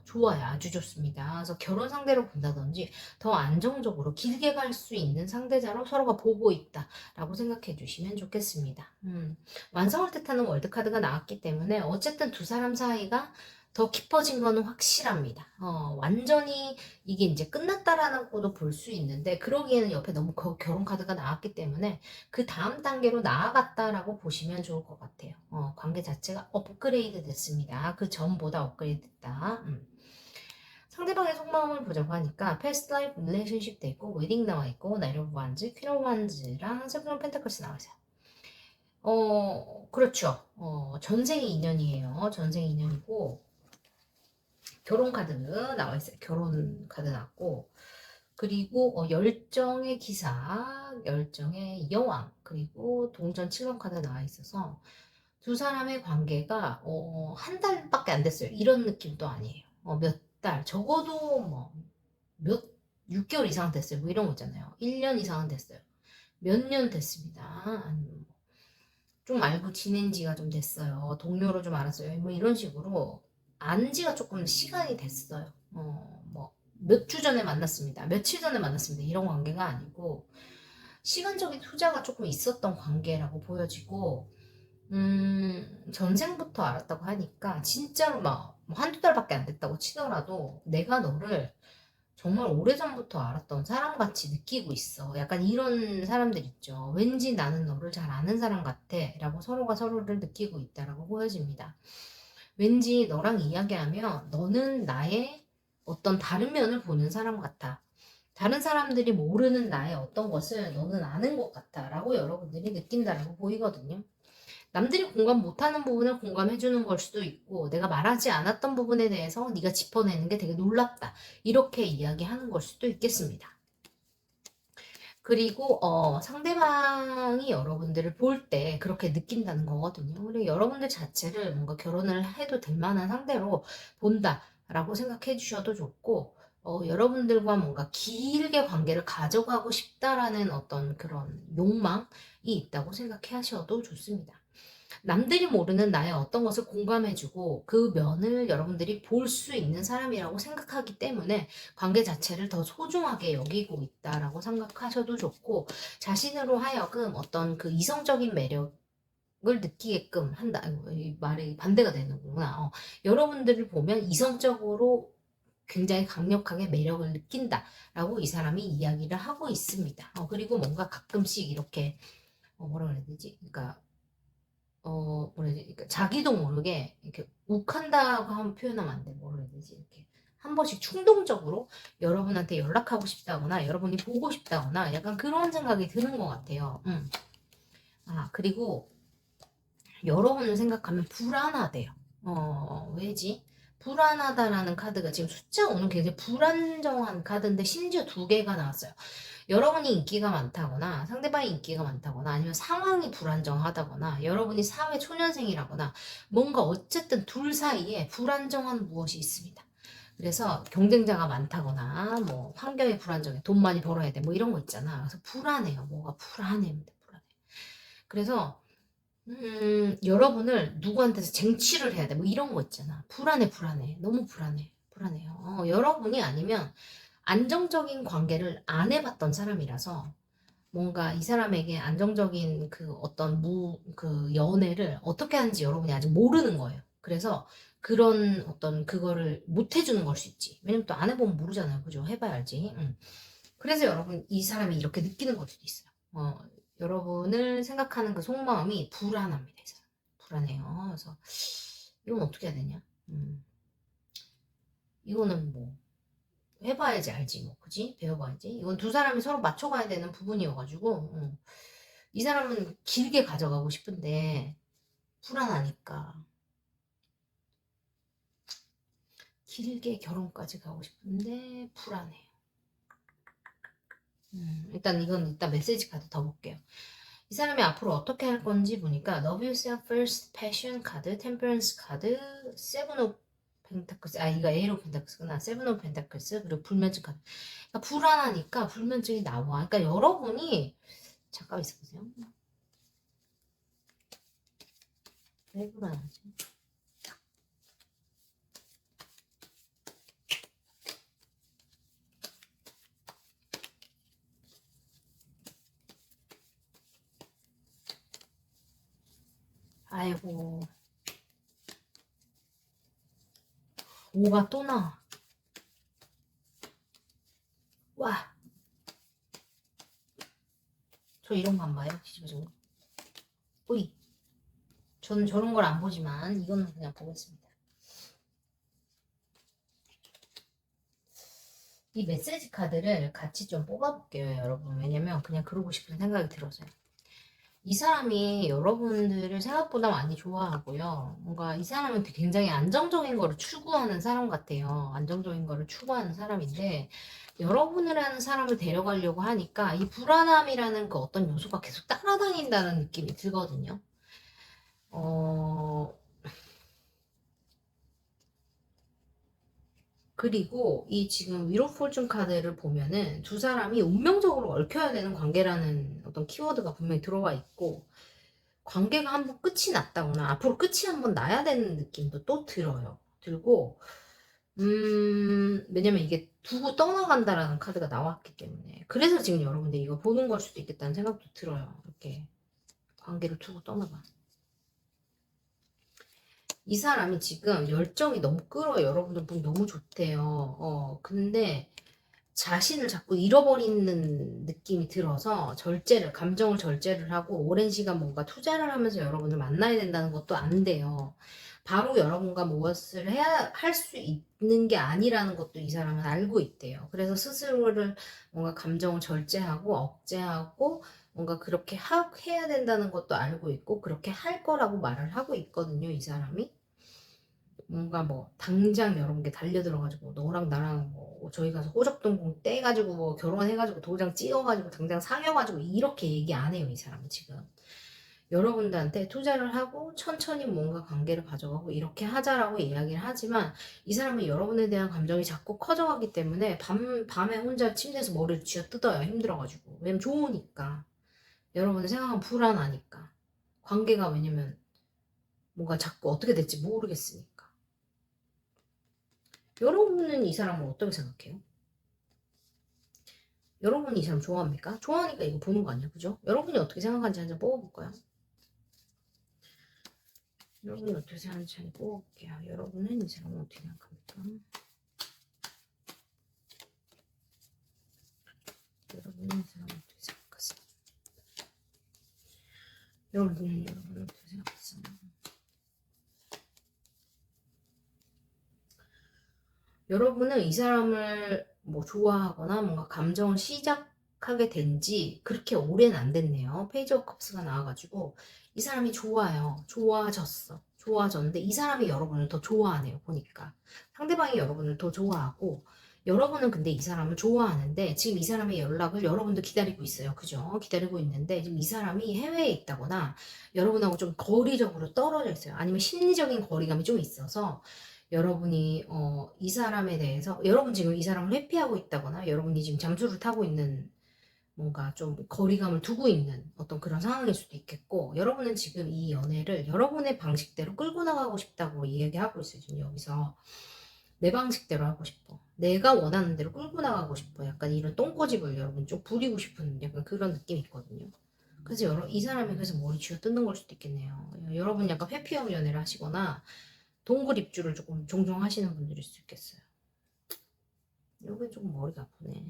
좋아요. 아주 좋습니다. 그래서 결혼 상대로 본다든지 더 안정적으로 길게 갈 수 있는 상대자로 서로가 보고 있다라고 생각해 주시면 좋겠습니다. 완성을 뜻하는 월드카드가 나왔기 때문에 어쨌든 두 사람 사이가 더 깊어진 거는 확실합니다. 완전히 이게 이제 끝났다라고도 볼 수 있는데 그러기에는 옆에 너무 결혼 카드가 나왔기 때문에 그 다음 단계로 나아갔다라고 보시면 좋을 것 같아요. 관계 자체가 업그레이드 됐습니다. 그 전보다 업그레이드 됐다. 상대방의 속마음을 보자고 하니까 past life relationship 돼 있고 웨딩 나와 있고 나이트 오브 완즈, 퀸 오브 완즈랑 세븐 오브 펜타클스 나와 있어요. 그렇죠. 전생의 인연이에요. 전생의 인연이고 결혼 카드 나와 있어요. 결혼 카드 나왔고 그리고 열정의 기사, 열정의 여왕, 그리고 동전 7번 카드 나와 있어서 두 사람의 관계가 한 달밖에 안 됐어요. 이런 느낌도 아니에요. 몇 달, 적어도 뭐 몇 6개월 이상 됐어요. 뭐 이런 거 있잖아요. 1년 이상은 됐어요. 몇 년 됐습니다. 아니면 좀 알고 지낸 지가 좀 됐어요. 동료로 좀 알았어요. 뭐 이런 식으로 안 지가 조금 시간이 됐어요. 뭐 몇 주 전에 만났습니다. 며칠 전에 만났습니다. 이런 관계가 아니고 시간적인 투자가 조금 있었던 관계라고 보여지고 전생부터 알았다고 하니까 진짜로 막 한두 달밖에 안 됐다고 치더라도 내가 너를 정말 오래전부터 알았던 사람같이 느끼고 있어. 약간 이런 사람들 있죠. 왠지 나는 너를 잘 아는 사람 같아. 라고 서로가 서로를 느끼고 있다라고 보여집니다. 왠지 너랑 이야기하면 너는 나의 어떤 다른 면을 보는 사람 같아. 다른 사람들이 모르는 나의 어떤 것을 너는 아는 것 같아. 라고 여러분들이 느낀다라고 보이거든요. 남들이 공감 못하는 부분을 공감해주는 걸 수도 있고 내가 말하지 않았던 부분에 대해서 네가 짚어내는 게 되게 놀랍다. 이렇게 이야기하는 걸 수도 있겠습니다. 그리고 상대방이 여러분들을 볼 때 그렇게 느낀다는 거거든요. 그리고 여러분들 자체를 뭔가 결혼을 해도 될 만한 상대로 본다라고 생각해 주셔도 좋고 여러분들과 뭔가 길게 관계를 가져가고 싶다라는 어떤 그런 욕망이 있다고 생각해 하셔도 좋습니다. 남들이 모르는 나의 어떤 것을 공감해주고 그 면을 여러분들이 볼 수 있는 사람이라고 생각하기 때문에 관계 자체를 더 소중하게 여기고 있다라고 생각하셔도 좋고 자신으로 하여금 어떤 그 이성적인 매력을 느끼게끔 한다. 아이고, 이 말이 반대가 되는구나. 여러분들을 보면 이성적으로 굉장히 강력하게 매력을 느낀다라고 이 사람이 이야기를 하고 있습니다. 그리고 뭔가 가끔씩 이렇게 뭐라 그래야 되지? 그러니까 뭐라 해야 되지? 그러니까 자기도 모르게 이렇게 욱한다고 하면 표현하면 안 돼. 뭐라 해야 되지? 이렇게 한 번씩 충동적으로 여러분한테 연락하고 싶다거나 여러분이 보고 싶다거나 약간 그런 생각이 드는 것 같아요. 그리고 여러분을 생각하면 불안하대요. 왜지? 불안하다라는 카드가 지금 숫자 오는 굉장히 불안정한 카드인데 심지어 두 개가 나왔어요. 여러분이 인기가 많다거나 상대방이 인기가 많다거나 아니면 상황이 불안정하다거나 여러분이 사회 초년생이라거나 뭔가 어쨌든 둘 사이에 불안정한 무엇이 있습니다. 그래서 경쟁자가 많다거나 뭐 환경이 불안정해 돈 많이 벌어야 돼 뭐 이런 거 있잖아. 그래서 불안해요. 뭐가 불안해입니다. 불안해. 그래서 여러분을 누구한테서 쟁취를 해야 돼 뭐 이런 거 있잖아. 불안해 불안해 너무 불안해 불안해요. 여러분이 아니면 안정적인 관계를 안 해봤던 사람이라서 뭔가 이 사람에게 안정적인 그 어떤 그 연애를 어떻게 하는지 여러분이 아직 모르는 거예요. 그래서 그런 어떤 그거를 못 해주는 걸 수 있지. 왜냐면 또 안 해보면 모르잖아요. 그죠? 해봐야 알지. 그래서 여러분 이 사람이 이렇게 느끼는 걸 수도 있어요. 여러분을 생각하는 그 속마음이 불안합니다. 이 사람. 불안해요. 그래서 이건 어떻게 해야 되냐? 이거는 뭐 해봐야지 알지 뭐 그지? 배워봐야지. 이건 두 사람이 서로 맞춰가야 되는 부분이어가지고 이 사람은 길게 가져가고 싶은데 불안하니까 길게 결혼까지 가고 싶은데 불안해요. 일단 이건 일단 메시지 카드 더 볼게요. 이 사람이 앞으로 어떻게 할 건지 보니까 Love Yourself First, Passion 카드, Temperance 카드, Seven of 펜타클스, 이거 에이로 펜타클스구나. 세븐 오브 펜타클스, 그리고 불면증 카드. 그러니까 불안하니까 불면증이 나와. 그러니까 여러분이 잠깐 있어보세요. 왜 불안하지? 아이고. 5가 또 나와. 와. 저 이런 거 안 봐요? 뒤집어진 거. 뿌이. 저는 저런 걸 안 보지만 이거는 그냥 보겠습니다. 이 메시지 카드를 같이 좀 뽑아볼게요, 여러분. 왜냐면 그냥 그러고 싶은 생각이 들어서요. 이 사람이 여러분들을 생각보다 많이 좋아하고요. 뭔가 이 사람은 굉장히 안정적인 거를 추구하는 사람 같아요. 안정적인 거를 추구하는 사람인데, 여러분이라는 사람을 데려가려고 하니까 이 불안함이라는 그 어떤 요소가 계속 따라다닌다는 느낌이 들거든요. 어, 그리고 이 지금 위로 폴준 카드를 보면은 두 사람이 운명적으로 얽혀야 되는 관계라는 어떤 키워드가 분명히 들어와 있고, 관계가 한번 끝이 났다거나 앞으로 끝이 한번 나야 되는 느낌도 또 들어요. 들고, 왜냐면 이게 두고 떠나간다라는 카드가 나왔기 때문에. 그래서 지금 여러분들 이거 보는 걸 수도 있겠다는 생각도 들어요. 이렇게 관계를 두고 떠나가. 이 사람이 지금 열정이 너무 끌어요. 여러분들 보기 너무 좋대요. 근데 자신을 자꾸 잃어버리는 느낌이 들어서 감정을 절제를 하고 오랜 시간 뭔가 투자를 하면서 여러분을 만나야 된다는 것도 안 돼요. 바로 여러분과 무엇을 할 수 있는 게 아니라는 것도 이 사람은 알고 있대요. 그래서 스스로를 뭔가 감정을 절제하고 억제하고 뭔가 그렇게 해야 된다는 것도 알고 있고 그렇게 할 거라고 말을 하고 있거든요, 이 사람이. 뭔가 뭐 당장 여러 개 달려들어가지고 너랑 나랑 뭐 저희 가서 호적동공 떼가지고 뭐 결혼해가지고 도장 찍어가지고 당장 사귀어가지고 이렇게 얘기 안 해요, 이 사람은 지금. 여러분들한테 투자를 하고 천천히 뭔가 관계를 가져가고 이렇게 하자라고 이야기를 하지만 이 사람은 여러분에 대한 감정이 자꾸 커져가기 때문에 밤에 혼자 침대에서 머리를 쥐어 뜯어요, 힘들어가지고. 왜냐면 좋으니까. 여러분의 생각은 불안하니까. 관계가 왜냐면 뭔가 자꾸 어떻게 될지 모르겠으니까. 여러분은 이 사람을 어떻게 생각해요? 여러분이 이 사람 좋아합니까? 좋아하니까 이거 보는 거 아니야, 그죠? 여러분이 어떻게 생각하는지 한번 뽑아볼까요? 여러분이 어떻게 생각하는지 한번 뽑아볼게요. 여러분은 이 사람을 어떻게 생각합니까? 여러분은 이 사람을 어떻게 생각하세요? 여러분은 어떻게 생각하세요? 여러분은 이 사람을 뭐 좋아하거나 뭔가 감정을 시작하게 된 지 그렇게 오래는 안 됐네요. 페이지 오브 컵스가 나와가지고 이 사람이 좋아요. 좋아졌어. 좋아졌는데 이 사람이 여러분을 더 좋아하네요. 보니까 상대방이 여러분을 더 좋아하고 여러분은 근데 이 사람을 좋아하는데 지금 이 사람의 연락을 여러분도 기다리고 있어요. 그죠? 기다리고 있는데 지금 이 사람이 해외에 있다거나 여러분하고 좀 거리적으로 떨어져 있어요. 아니면 심리적인 거리감이 좀 있어서 여러분이 이 사람에 대해서 여러분 지금 이 사람을 회피하고 있다거나 여러분이 지금 잠수를 타고 있는 뭔가 좀 거리감을 두고 있는 어떤 그런 상황일 수도 있겠고 여러분은 지금 이 연애를 여러분의 방식대로 끌고 나가고 싶다고 이야기하고 있어요. 지금 여기서 내 방식대로 하고 싶어. 내가 원하는 대로 끌고 나가고 싶어. 약간 이런 똥꼬집을 여러분 좀 부리고 싶은 약간 그런 느낌이 있거든요. 그래서 이 사람이 그래서 머리 쥐어 뜯는 걸 수도 있겠네요. 여러분 약간 회피형 연애를 하시거나 동굴 입주를 조금 종종 하시는 분들일 수 있겠어요. 여기 조금 머리가 아프네.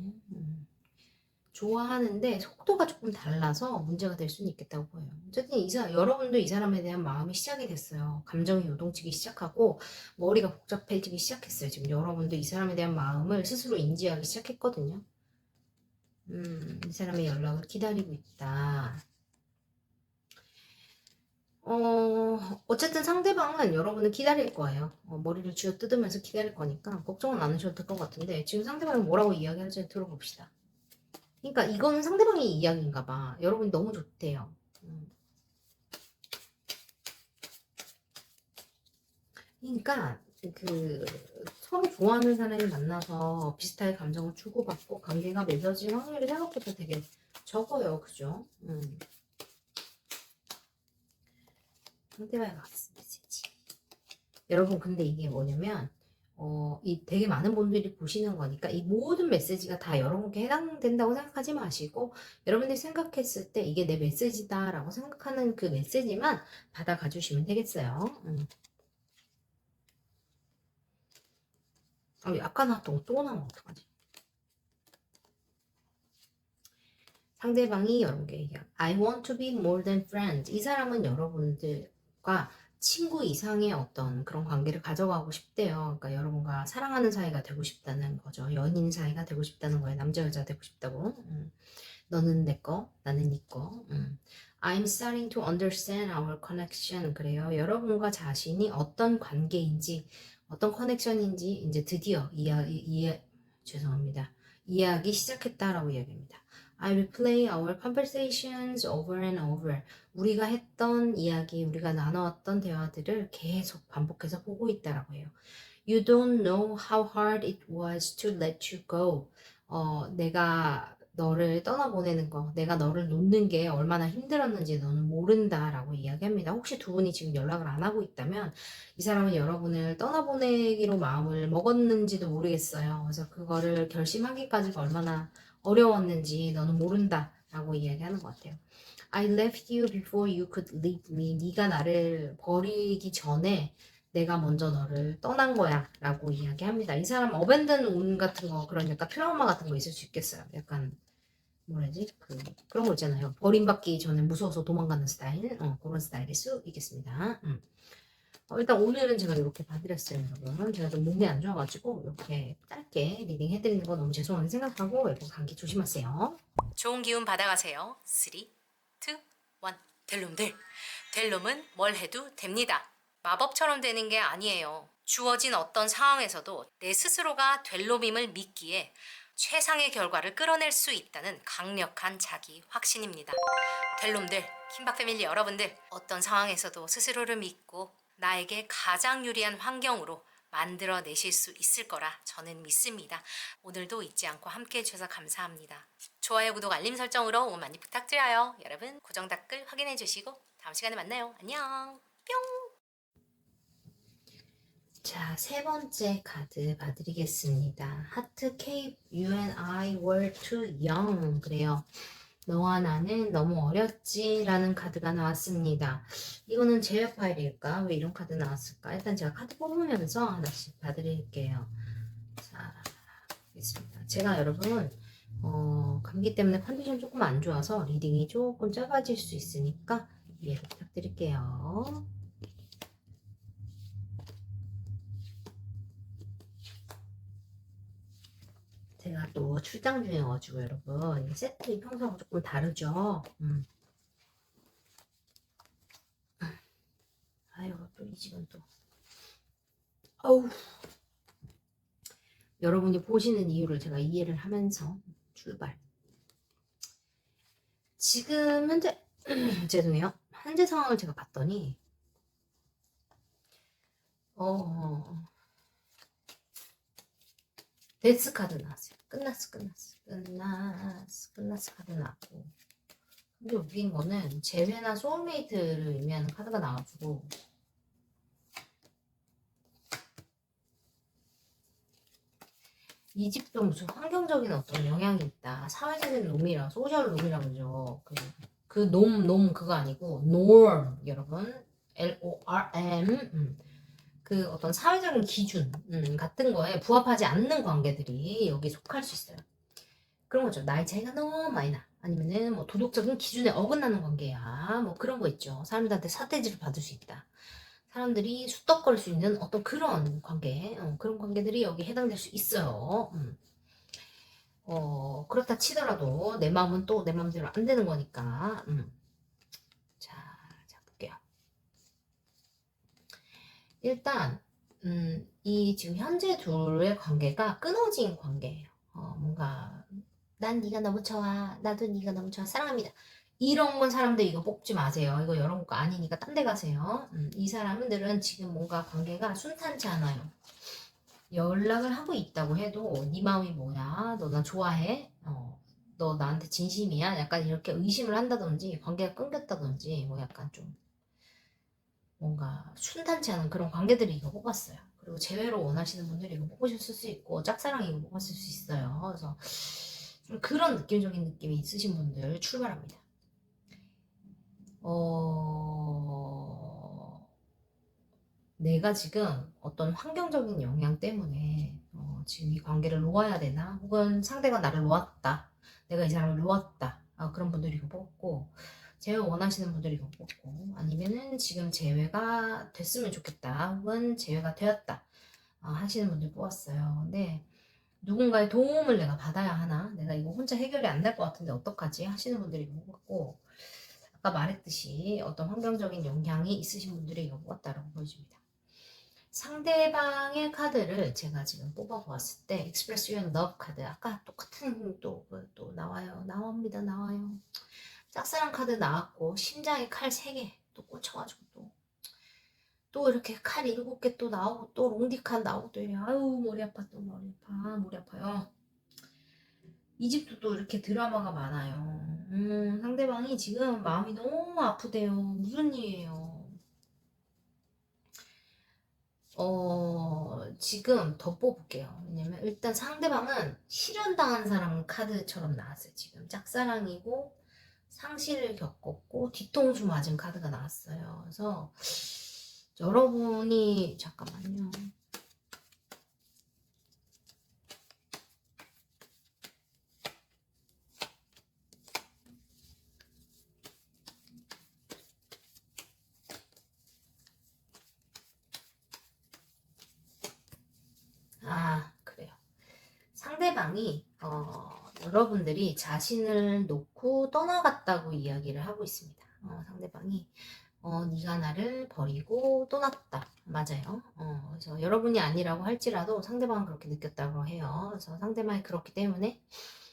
좋아하는데 속도가 조금 달라서 문제가 될 수는 있겠다고 보여요. 어쨌든 여러분도 이 사람에 대한 마음이 시작이 됐어요. 감정이 요동치기 시작하고 머리가 복잡해지기 시작했어요. 지금 여러분도 이 사람에 대한 마음을 스스로 인지하기 시작했거든요. 이 사람의 연락을 기다리고 있다. 어쨌든 상대방은 여러분을 기다릴 거예요. 머리를 쥐어 뜯으면서 기다릴 거니까 걱정은 안 하셔도 될 것 같은데 지금 상대방이 뭐라고 이야기할지 들어봅시다. 그러니까 이거는 상대방의 이야기인가 봐. 여러분이 너무 좋대요. 그러니까 그 서로 좋아하는 사람이 만나서 비슷하게 감정을 주고받고 관계가 맺어질 확률이 생각보다 되게 적어요. 그죠? 상대방의 메시지. 여러분 근데 이게 뭐냐면 이 되게 많은 분들이 보시는 거니까 이 모든 메시지가 다 여러분께 해당된다고 생각하지 마시고 여러분들이 생각했을 때 이게 내 메시지다라고 생각하는 그 메시지만 받아가 주시면 되겠어요. 약간 또 나면 어떡하지? 상대방이 여러분께 얘기해요. I want to be more than friends. 이 사람은 여러분들과 친구 이상의 어떤 그런 관계를 가져가고 싶대요. 그러니까 여러분과 사랑하는 사이가 되고 싶다는 거죠. 연인 사이가 되고 싶다는 거예요. 남자 여자 되고 싶다고. 너는 내 거, 나는 네 거. I'm starting to understand our connection. 그래요. 여러분과 자신이 어떤 관계인지, 어떤 커넥션인지 이제 드디어 죄송합니다. 이해하기 시작했다라고 이야기합니다. I replay our conversations over and over. 우리가 했던 이야기, 우리가 나누었던 대화들을 계속 반복해서 보고 있다라고 해요. You don't know how hard it was to let you go. 내가 너를 떠나보내는 거, 내가 너를 놓는 게 얼마나 힘들었는지 너는 모른다라고 이야기합니다. 혹시 두 분이 지금 연락을 안 하고 있다면 이 사람은 여러분을 떠나보내기로 마음을 먹었는지도 모르겠어요. 그래서 그거를 결심하기까지가 얼마나 어려웠는지 너는 모른다라고 이야기하는 것 같아요. I left you before you could leave me. 네가 나를 버리기 전에 내가 먼저 너를 떠난 거야 라고 이야기합니다. 이 사람 어벤든 운 같은 거 그런 약간 트라우마 같은 거 있을 수 있겠어요. 약간 뭐라지? 그런 거 있잖아요. 버림받기 전에 무서워서 도망가는 스타일. 그런 스타일일 수 있겠습니다. 일단 오늘은 제가 이렇게 봐드렸어요, 여러분. 제가 좀 몸이 안 좋아가지고 이렇게 짧게 리딩 해드리는 거 너무 죄송하게 생각하고 여러분 감기 조심하세요. 좋은 기운 받아가세요. 3, 2, 1. 델롬들. 델롬은 뭘 해도 됩니다. 마법처럼 되는 게 아니에요. 주어진 어떤 상황에서도 내 스스로가 델롬임을 믿기에 최상의 결과를 끌어낼 수 있다는 강력한 자기 확신입니다. 델롬들, 킴박 패밀리 여러분들, 어떤 상황에서도 스스로를 믿고 나에게 가장 유리한 환경으로 만들어내실 수 있을 거라 저는 믿습니다. 오늘도 잊지 않고 함께 해주셔서 감사합니다. 좋아요, 구독, 알림 설정으로 응원 많이 부탁드려요. 여러분 고정 댓글 확인해 주시고 다음 시간에 만나요. 안녕. 뿅. 자, 세 번째 카드 봐드리겠습니다. 하트 케이프 You and I were too young. 그래요. 너와 나는 너무 어렸지 라는 카드가 나왔습니다. 이거는 제외 파일일까? 왜 이런 카드 나왔을까? 일단 제가 카드 뽑으면서 하나씩 봐드릴게요. 자, 보겠습니다. 제가 여러분 감기 때문에 컨디션 조금 안 좋아서 리딩이 조금 짧아질 수 있으니까 이해를 부탁드릴게요. 제가 또 출장 중이어가지고 여러분 세팅이 평소하고 조금 다르죠. 아유 또 이 집은 또 어우 여러분이 보시는 이유를 제가 이해를 하면서 출발. 지금 현재 죄송해요. 현재 상황을 제가 봤더니 데스 카드 나왔어요. 끝났어 카드 나왔고. 근데 웃긴 거는 재회나 소울메이트를 의미하는 카드가 나와가지고 이 집도 무슨 환경적인 어떤 영향이 있다. 사회적인 놈이라 소셜 놈이라 그러죠. 그 놈 그거 아니고 norm 여러분 LORM 그 어떤 사회적인 기준 같은 거에 부합하지 않는 관계들이 여기 속할 수 있어요. 그런 거죠. 나이 차이가 너무 많이 나. 아니면은 뭐 도덕적인 기준에 어긋나는 관계야. 뭐 그런 거 있죠. 사람들한테 사태질을 받을 수 있다. 사람들이 수덕거릴 수 있는 어떤 그런 관계, 그런 관계들이 여기 해당될 수 있어요. 그렇다 치더라도 내 마음은 또 내 마음대로 안 되는 거니까. 자, 볼게요. 일단, 이 지금 현재 둘의 관계가 끊어진 관계예요. 뭔가, 난 네가 너무 좋아. 나도 네가 너무 좋아. 사랑합니다. 이런 건 사람들 이거 뽑지 마세요. 이거 여러분 거 아니니까 딴 데 가세요. 이 사람들은 지금 뭔가 관계가 순탄치 않아요. 연락을 하고 있다고 해도 네 마음이 뭐야? 너 나 좋아해? 너 나한테 진심이야? 약간 이렇게 의심을 한다든지 관계가 끊겼다든지 뭐 약간 좀 뭔가 순탄치 않은 그런 관계들이 이거 뽑았어요. 그리고 재회로 원하시는 분들이 이거 뽑으셨을 수 있고 짝사랑 이거 뽑았을 수 있어요. 그래서 좀 그런 느낌적인 느낌이 있으신 분들 출발합니다. 내가 지금 어떤 환경적인 영향 때문에 지금 이 관계를 놓아야 되나? 혹은 상대가 나를 놓았다. 내가 이 사람을 놓았다. 그런 분들이 이거 뽑고 재회 원하시는 분들이 이거 뽑고 아니면은 지금 재회가 됐으면 좋겠다. 혹은 재회가 되었다. 하시는 분들 뽑았어요. 근데 누군가의 도움을 내가 받아야 하나? 내가 이거 혼자 해결이 안 될 것 같은데 어떡하지? 하시는 분들이 이거 뽑았고 아까 말했듯이 어떤 환경적인 영향이 있으신 분들이 이거 뽑았다라고 보여집니다. 상대방의 카드를 제가 지금 뽑아보았을 때 Express Your Love 카드 아까 똑같은 또 나와요. 나와요. 짝사랑 카드 나왔고 심장에 칼 3개 또 꽂혀가지고 또 이렇게 칼 7개 또 나오고 또 롱디칼 나오고 또 이래. 아유 머리 아파 또 머리 아파요. 이 집도 또 이렇게 드라마가 많아요. 상대방이 지금 마음이 너무 아프대요. 무슨 일이에요? 지금 더 뽑을게요. 왜냐면 일단 상대방은 실현당한 사람 카드처럼 나왔어요. 지금 짝사랑이고 상실을 겪었고 뒤통수 맞은 카드가 나왔어요. 그래서 여러분이 잠깐만요. 그래요. 상대방이 여러분들이 자신을 놓고 떠나갔다고 이야기를 하고 있습니다. 상대방이 네가 나를 버리고 떠났다. 맞아요. 그래서 여러분이 아니라고 할지라도 상대방은 그렇게 느꼈다고 해요. 그래서 상대방이 그렇기 때문에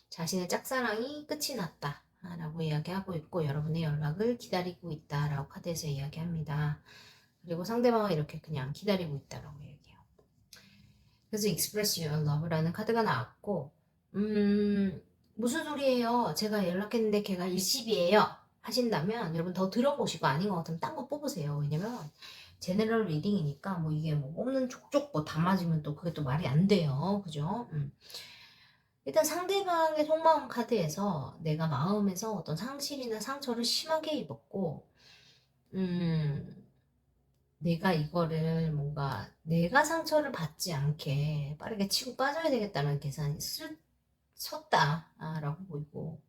자신의 짝사랑이 끝이 났다. 라고 이야기하고 있고 여러분의 연락을 기다리고 있다라고 카드에서 이야기합니다. 그리고 상대방은 이렇게 그냥 기다리고 있다라고 얘기해요. 그래서 Express Your Love라는 카드가 나왔고 무슨 소리예요? 제가 연락했는데 걔가 일십이에요. 하신다면 여러분 더 들어보시고 아닌 것 같으면 딴 거 뽑으세요. 왜냐면 제너럴 리딩이니까 뭐 이게 뭐 뽑는 족족 뭐 다 맞으면 또 그게 또 말이 안 돼요. 그죠? 일단 상대방의 속마음 카드에서 내가 마음에서 어떤 상실이나 상처를 심하게 입었고 내가 이거를 뭔가 내가 상처를 받지 않게 빠르게 치고 빠져야 되겠다는 계산이 섰다라고 보이고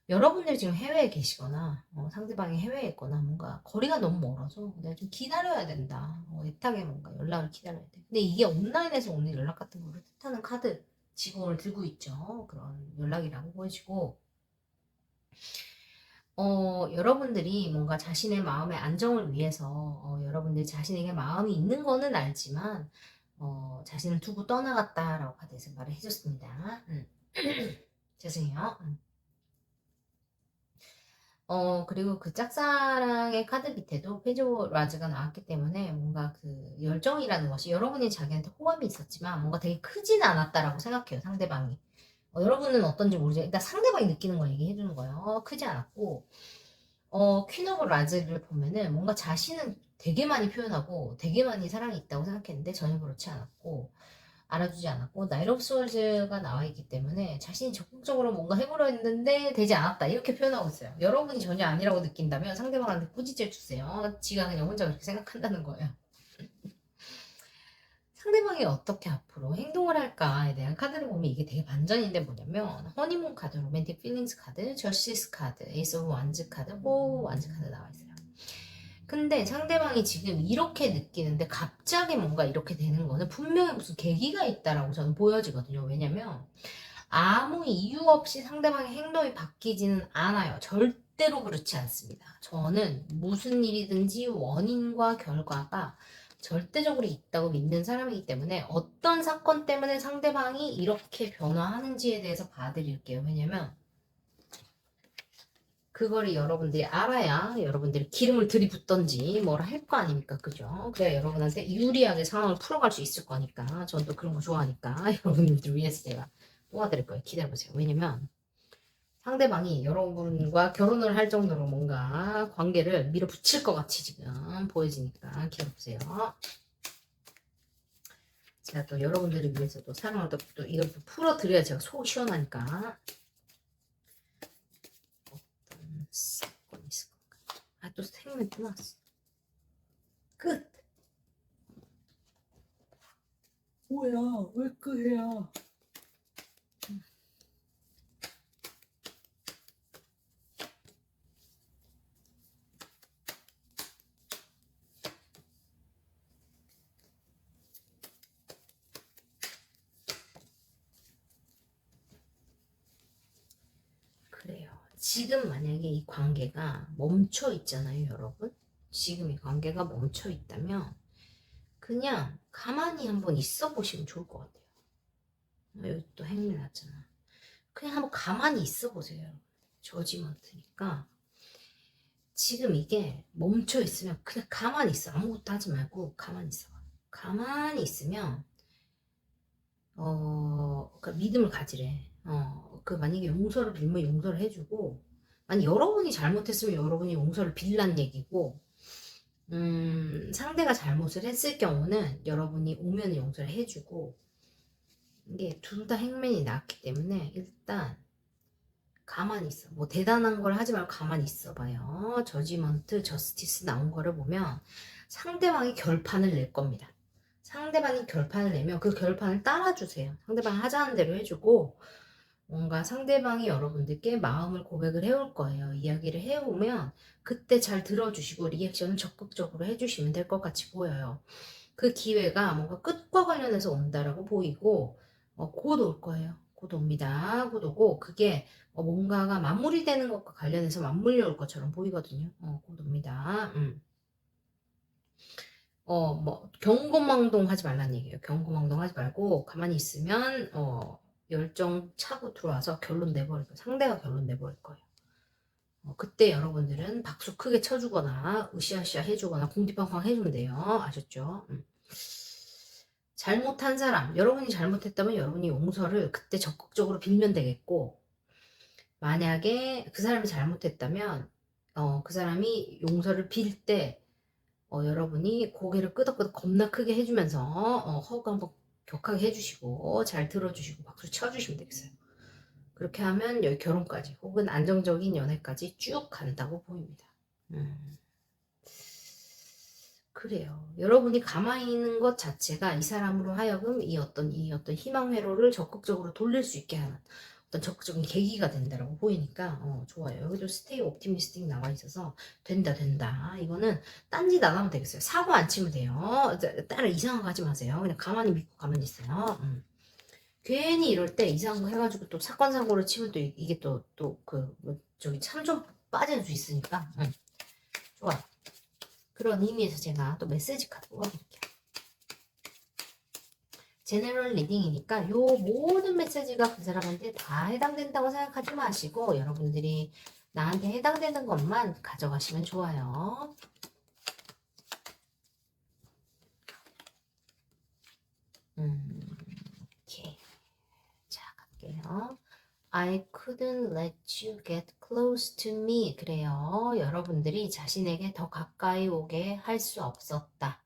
여러분들이 지금 해외에 계시거나 상대방이 해외에 있거나 뭔가 거리가 너무 멀어서 내가 좀 기다려야 된다. 애타게 뭔가 연락을 기다려야 돼. 근데 이게 온라인에서 오는 연락 같은 거를 뜻하는 카드 지금 오늘 들고 있죠. 그런 연락이라고 보여지고 여러분들이 뭔가 자신의 마음의 안정을 위해서 여러분들이 자신에게 마음이 있는 거는 알지만 자신을 두고 떠나갔다라고 카드에서 말을 해줬습니다. 죄송해요. 그리고 그 짝사랑의 카드 밑에도 페이지 오브 라즈가 나왔기 때문에 뭔가 그 열정이라는 것이 여러분이 자기한테 호감이 있었지만 뭔가 되게 크진 않았다라고 생각해요, 상대방이. 여러분은 어떤지 모르지만 일단 상대방이 느끼는 걸 얘기해 주는 거예요. 크지 않았고 퀸 오브 라즈를 보면은 뭔가 자신은 되게 많이 표현하고 되게 많이 사랑이 있다고 생각했는데 전혀 그렇지 않았고 알아주지 않았고 나이트 오브 소울즈가 나와 있기 때문에 자신이 적극적으로 뭔가 해보려 했는데 되지 않았다 이렇게 표현하고 있어요. 여러분이 전혀 아니라고 느낀다면 상대방한테 꾸짖어 주세요. 지가 그냥 혼자 그렇게 생각한다는 거예요. 상대방이 어떻게 앞으로 행동을 할까에 대한 카드를 보면 이게 되게 반전인데 뭐냐면 허니문 카드, 로맨틱 필링스 카드, 저시스 카드, 에이스 오브 완즈 카드, 호 완즈 카드 나와 있어요. 근데 상대방이 지금 이렇게 느끼는데 갑자기 뭔가 이렇게 되는 거는 분명히 무슨 계기가 있다라고 저는 보여지거든요. 왜냐면 아무 이유 없이 상대방의 행동이 바뀌지는 않아요. 절대로 그렇지 않습니다. 저는 무슨 일이든지 원인과 결과가 절대적으로 있다고 믿는 사람이기 때문에 어떤 사건 때문에 상대방이 이렇게 변화하는지에 대해서 봐드릴게요. 왜냐면 그거를 여러분들이 알아야 여러분들이 기름을 들이붓던지 뭐라 할 거 아닙니까? 그죠? 그래야 여러분한테 유리하게 상황을 풀어갈 수 있을 거니까. 전 또 그런 거 좋아하니까 여러분들 위해서 제가 뽑아드릴 거예요. 기다려보세요. 왜냐면 상대방이 여러분과 결혼을 할 정도로 뭔가 관계를 밀어붙일 것 같이 지금 보여지니까 기다려보세요. 제가 또 여러분들을 위해서 또 사랑을 또 이걸 또 풀어드려야 제가 속 시원하니까. 어떤 사건이 있을 건가? 아, 또 생면 또 나왔어. 끝. 뭐야, 왜 끄해야? 그래요. 지금 만약에 이 관계가 멈춰 있잖아요, 여러분. 지금 이 관계가 멈춰 있다면 그냥 가만히 한번 있어 보시면 좋을 것 같아요. 여기 또 행미 났잖아. 그냥 한번 가만히 있어 보세요. 저지먼트니까 지금 이게 멈춰 있으면 그냥 가만히 있어. 아무것도 하지 말고 가만히 있어. 가만히 있으면 그러니까 믿음을 가지래. 그 만약에 용서를 빌면 용서를 해주고, 만약 여러분이 잘못했으면 여러분이 용서를 빌란 얘기고, 상대가 잘못을 했을 경우는 여러분이 오면 용서를 해주고, 이게 둘 다 행맨이 나왔기 때문에 일단 가만히 있어. 뭐 대단한 걸 하지 말고 가만히 있어 봐요. 저지먼트, 저스티스 나온 거를 보면 상대방이 결판을 낼 겁니다. 상대방이 결판을 내면 그 결판을 따라주세요. 상대방이 하자는 대로 해주고 뭔가 상대방이 여러분들께 마음을 고백을 해올 거예요. 이야기를 해오면 그때 잘 들어주시고 리액션을 적극적으로 해주시면 될 것 같이 보여요. 그 기회가 뭔가 끝과 관련해서 온다라고 보이고 곧 올 거예요. 곧 옵니다. 곧 오고 그게 뭔가가 마무리되는 것과 관련해서 맞물려 올 것처럼 보이거든요. 곧 옵니다. 뭐 경고망동 하지 말라는 얘기예요. 경고망동 하지 말고 가만히 있으면 열정 차고 들어와서 결론 내버릴 거예요. 상대가 결론 내버릴 거예요. 그때 여러분들은 박수 크게 쳐주거나 으쌰으쌰 해주거나 궁디팡팡 해주면 돼요. 아셨죠? 잘못한 사람, 여러분이 잘못했다면 여러분이 용서를 그때 적극적으로 빌면 되겠고, 만약에 그 사람이 잘못했다면, 그 사람이 용서를 빌 때, 여러분이 고개를 끄덕끄덕 겁나 크게 해주면서, 허그 한번 격하게 해주시고, 잘 들어주시고, 박수 쳐주시면 되겠어요. 그렇게 하면 여기 결혼까지, 혹은 안정적인 연애까지 쭉 간다고 보입니다. 그래요. 여러분이 가만히 있는 것 자체가 이 사람으로 하여금 이 어떤 희망 회로를 적극적으로 돌릴 수 있게 하는 어떤 적극적인 계기가 된다라고 보이니까 좋아요. 여기도 스테이 옵티미스틱 나와 있어서 된다 된다. 이거는 딴짓 안 하면 되겠어요. 사고 안 치면 돼요. 따로 이상한 거 하지 마세요. 그냥 가만히 믿고 가만히 있어요. 괜히 이럴 때 이상한 거 해가지고 또 사건 사고를 치면 또 이게 또그 저기 참좀 빠질 수 있으니까 좋아요. 그런 의미에서 제가 또 메시지 카드 뽑아드릴게요. 제너럴 리딩이니까 요 모든 메시지가 그 사람한테 다 해당된다고 생각하지 마시고 여러분들이 나한테 해당되는 것만 가져가시면 좋아요. 오케이. 자, 갈게요. I couldn't let you get close to me. 그래요. 여러분들이 자신에게 더 가까이 오게 할 수 없었다.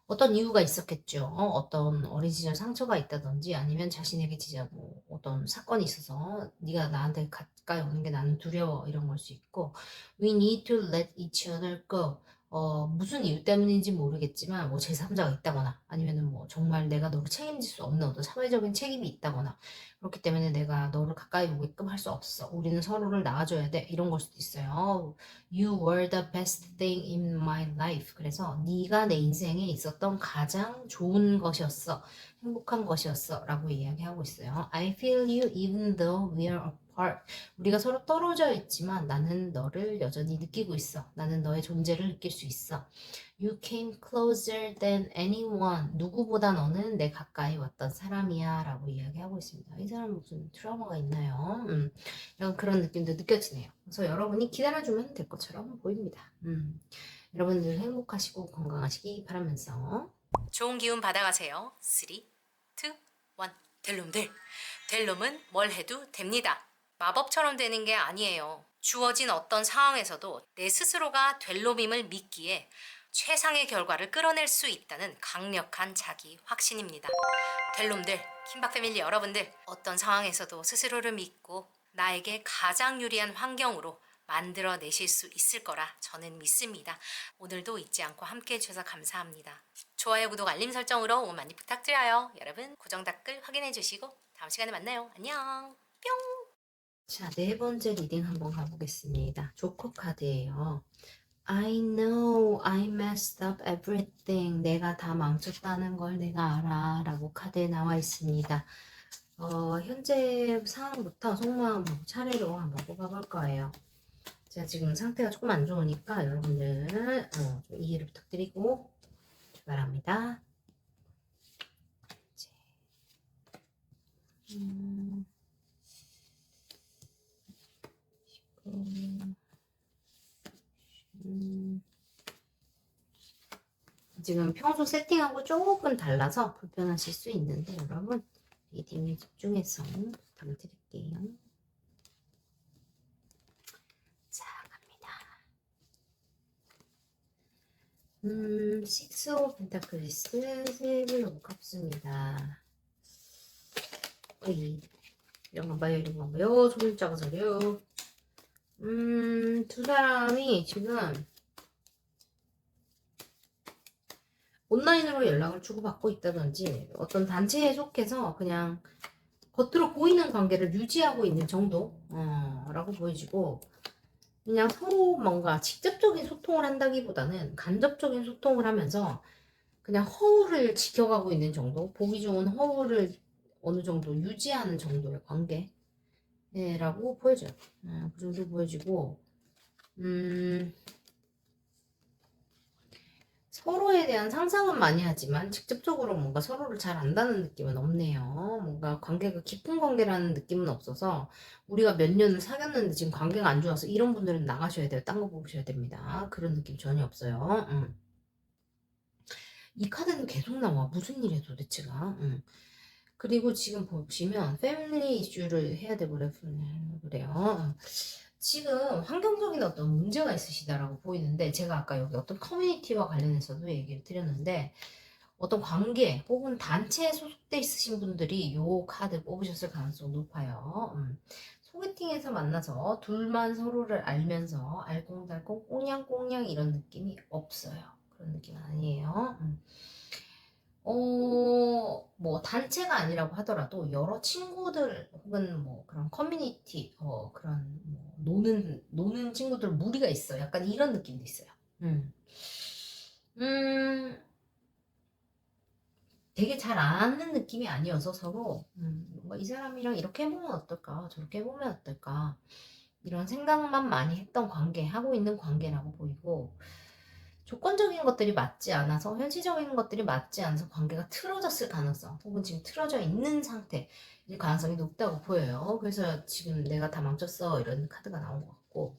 어떤 이유가 있었겠죠. 어떤 어린 시절 상처가 있다든지 아니면 자신에게 진짜 뭐 어떤 사건이 있어서 네가 나한테 가까이 오는 게 나는 두려워 이런 걸 수 있고 We need to let each other go. 무슨 이유 때문인지 모르겠지만 뭐 제3자가 있다거나 아니면은 뭐 정말 내가 너를 책임질 수 없는 어떤 사회적인 책임이 있다거나 그렇기 때문에 내가 너를 가까이 오게끔 할 수 없어. 우리는 서로를 낳아줘야 돼. 이런 걸 수도 있어요. You were the best thing in my life. 그래서 네가 내 인생에 있었던 가장 좋은 것이었어. 행복한 것이었어. 라고 이야기하고 있어요. I feel you even though we are apart. 우리가 서로 떨어져 있지만 나는 너를 여전히 느끼고 있어. 나는 너의 존재를 느낄 수 있어. You came closer than anyone. 누구보다 너는 내 가까이 왔던 사람이야. 라고 이야기하고 있습니다. 이 사람 무슨 트라우마가 있나요? 이런 그런 느낌도 느껴지네요. 그래서 여러분이 기다려주면 될 것처럼 보입니다. 여러분들 행복하시고 건강하시기 바라면서 좋은 기운 받아가세요. 3, 2, 1. 델롬들. 델롬은 뭘 해도 됩니다. 마법처럼 되는 게 아니에요. 주어진 어떤 상황에서도 내 스스로가 델롬임을 믿기에 최상의 결과를 끌어낼 수 있다는 강력한 자기 확신입니다. 될 놈들, 킴박 패밀리 여러분들, 어떤 상황에서도 스스로를 믿고 나에게 가장 유리한 환경으로 만들어내실 수 있을 거라 저는 믿습니다. 오늘도 잊지 않고 함께 해주셔서 감사합니다. 좋아요, 구독, 알림 설정으로 응원 많이 부탁드려요. 여러분 고정 댓글 확인해 주시고 다음 시간에 만나요. 안녕. 뿅. 자, 네 번째 리딩 한번 가보겠습니다. 조커 카드예요. I know I messed up everything. 내가 다 망쳤다는 걸 내가 알아. 라고 카드에 나와 있습니다. 현재 상황부터 속마음 차례로 한번 뽑아볼 거예요. 제가 지금 상태가 조금 안 좋으니까 여러분들 좀 이해를 부탁드리고 출발합니다. 지금 평소 세팅하고 조금 달라서 불편하실 수 있는데 여러분 리딩에 집중해서 부탁드릴게요. 자, 갑니다. 식스 오브 펜타클리스 세븐 오브 컵스입니다. 어이, 이런 거 봐요, 이런 거 봐요. 손을 작아서요. 두 사람이 지금 온라인으로 연락을 주고받고 있다든지 어떤 단체에 속해서 그냥 겉으로 보이는 관계를 유지하고 있는 정도라고 보여지고, 그냥 서로 뭔가 직접적인 소통을 한다기보다는 간접적인 소통을 하면서 그냥 허울을 지켜가고 있는 정도, 보기 좋은 허울을 어느 정도 유지하는 정도의 관계라고 보여져요. 그 정도 보여지고, 서로에 대한 상상은 많이 하지만 직접적으로 뭔가 서로를 잘 안다는 느낌은 없네요. 뭔가 관계가 깊은 관계라는 느낌은 없어서, 우리가 몇 년을 사귀었는데 지금 관계가 안 좋아서 이런 분들은 나가셔야 돼요. 딴 거 보셔야 됩니다. 그런 느낌 전혀 없어요. 이 카드는 계속 나와. 무슨 일이야 도대체가. 그리고 지금 보시면 패밀리 이슈를 해야 되고 그래요. 지금 환경적인 어떤 문제가 있으시다라고 보이는데, 제가 아까 여기 어떤 커뮤니티와 관련해서도 얘기를 드렸는데, 어떤 관계 혹은 단체에 소속돼 있으신 분들이 이 카드 뽑으셨을 가능성이 높아요. 소개팅에서 만나서 둘만 서로를 알면서 알콩달콩 꽁냥꽁냥 이런 느낌이 없어요. 그런 느낌 아니에요. 뭐 단체가 아니라고 하더라도 여러 친구들 혹은 뭐 그런 커뮤니티, 그런 뭐 노는 친구들 무리가 있어. 약간 이런 느낌도 있어요. 되게 잘 아는 느낌이 아니어서 서로 뭐 이 사람이랑 이렇게 해보면 어떨까, 저렇게 해보면 어떨까, 이런 생각만 많이 했던 관계, 하고 있는 관계라고 보이고, 조건적인 것들이 맞지 않아서, 현실적인 것들이 맞지 않아서 관계가 틀어졌을 가능성, 혹은 지금 틀어져 있는 상태일 가능성이 높다고 보여요. 그래서 지금 내가 다 망쳤어 이런 카드가 나온 것 같고,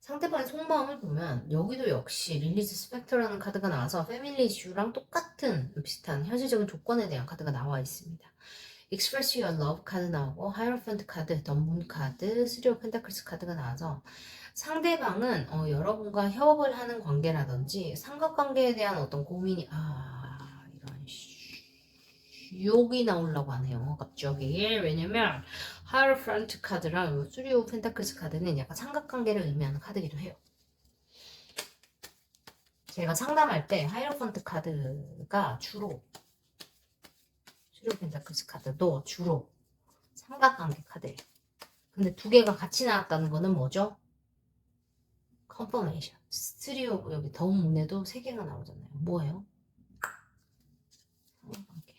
상대방의 속마음을 보면 여기도 역시 릴리즈 스펙터라는 카드가 나와서 패밀리 이슈랑 똑같은 비슷한 현실적인 조건에 대한 카드가 나와 있습니다. Express Your Love 카드 나오고, 하이어펀트 카드, 던문 카드, 쓰리 오브 펜타클스 카드가 나와서 상대방은 여러분과 협업을 하는 관계라든지 삼각관계에 대한 어떤 고민이, 이런 욕이 나오려고 하네요 갑자기. 왜냐면 하이어펀트 카드랑 쓰리 오브 펜타클스 카드는 약간 삼각관계를 의미하는 카드이기도 해요. 제가 상담할 때 하이어펀트 카드가 주로, 쓰리 오브 펜타클스 카드도 주로 삼각관계 카드예요. 근데 두 개가 같이 나왔다는 거는 뭐죠? 컨퍼메이션. 스트리오, 여기 더운 문에도 세 개가 나오잖아요. 뭐예요? 삼각관계.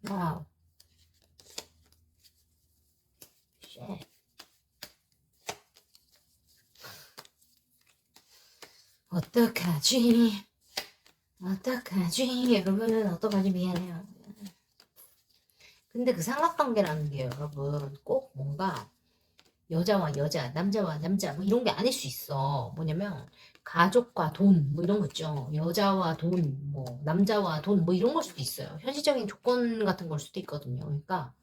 와우. 쉣. 어떡하지? 어떡하지? 여러분, 어떡하지? 미안해요. 근데 그 삼각관계라는 게 여러분 꼭 뭔가 여자와 여자, 남자와 남자 뭐 이런 게 아닐 수 있어. 뭐냐면 가족과 돈 뭐 이런 거 있죠. 여자와 돈, 뭐 남자와 돈 뭐 이런 걸 수도 있어요. 현실적인 조건 같은 걸 수도 있거든요. 그러니까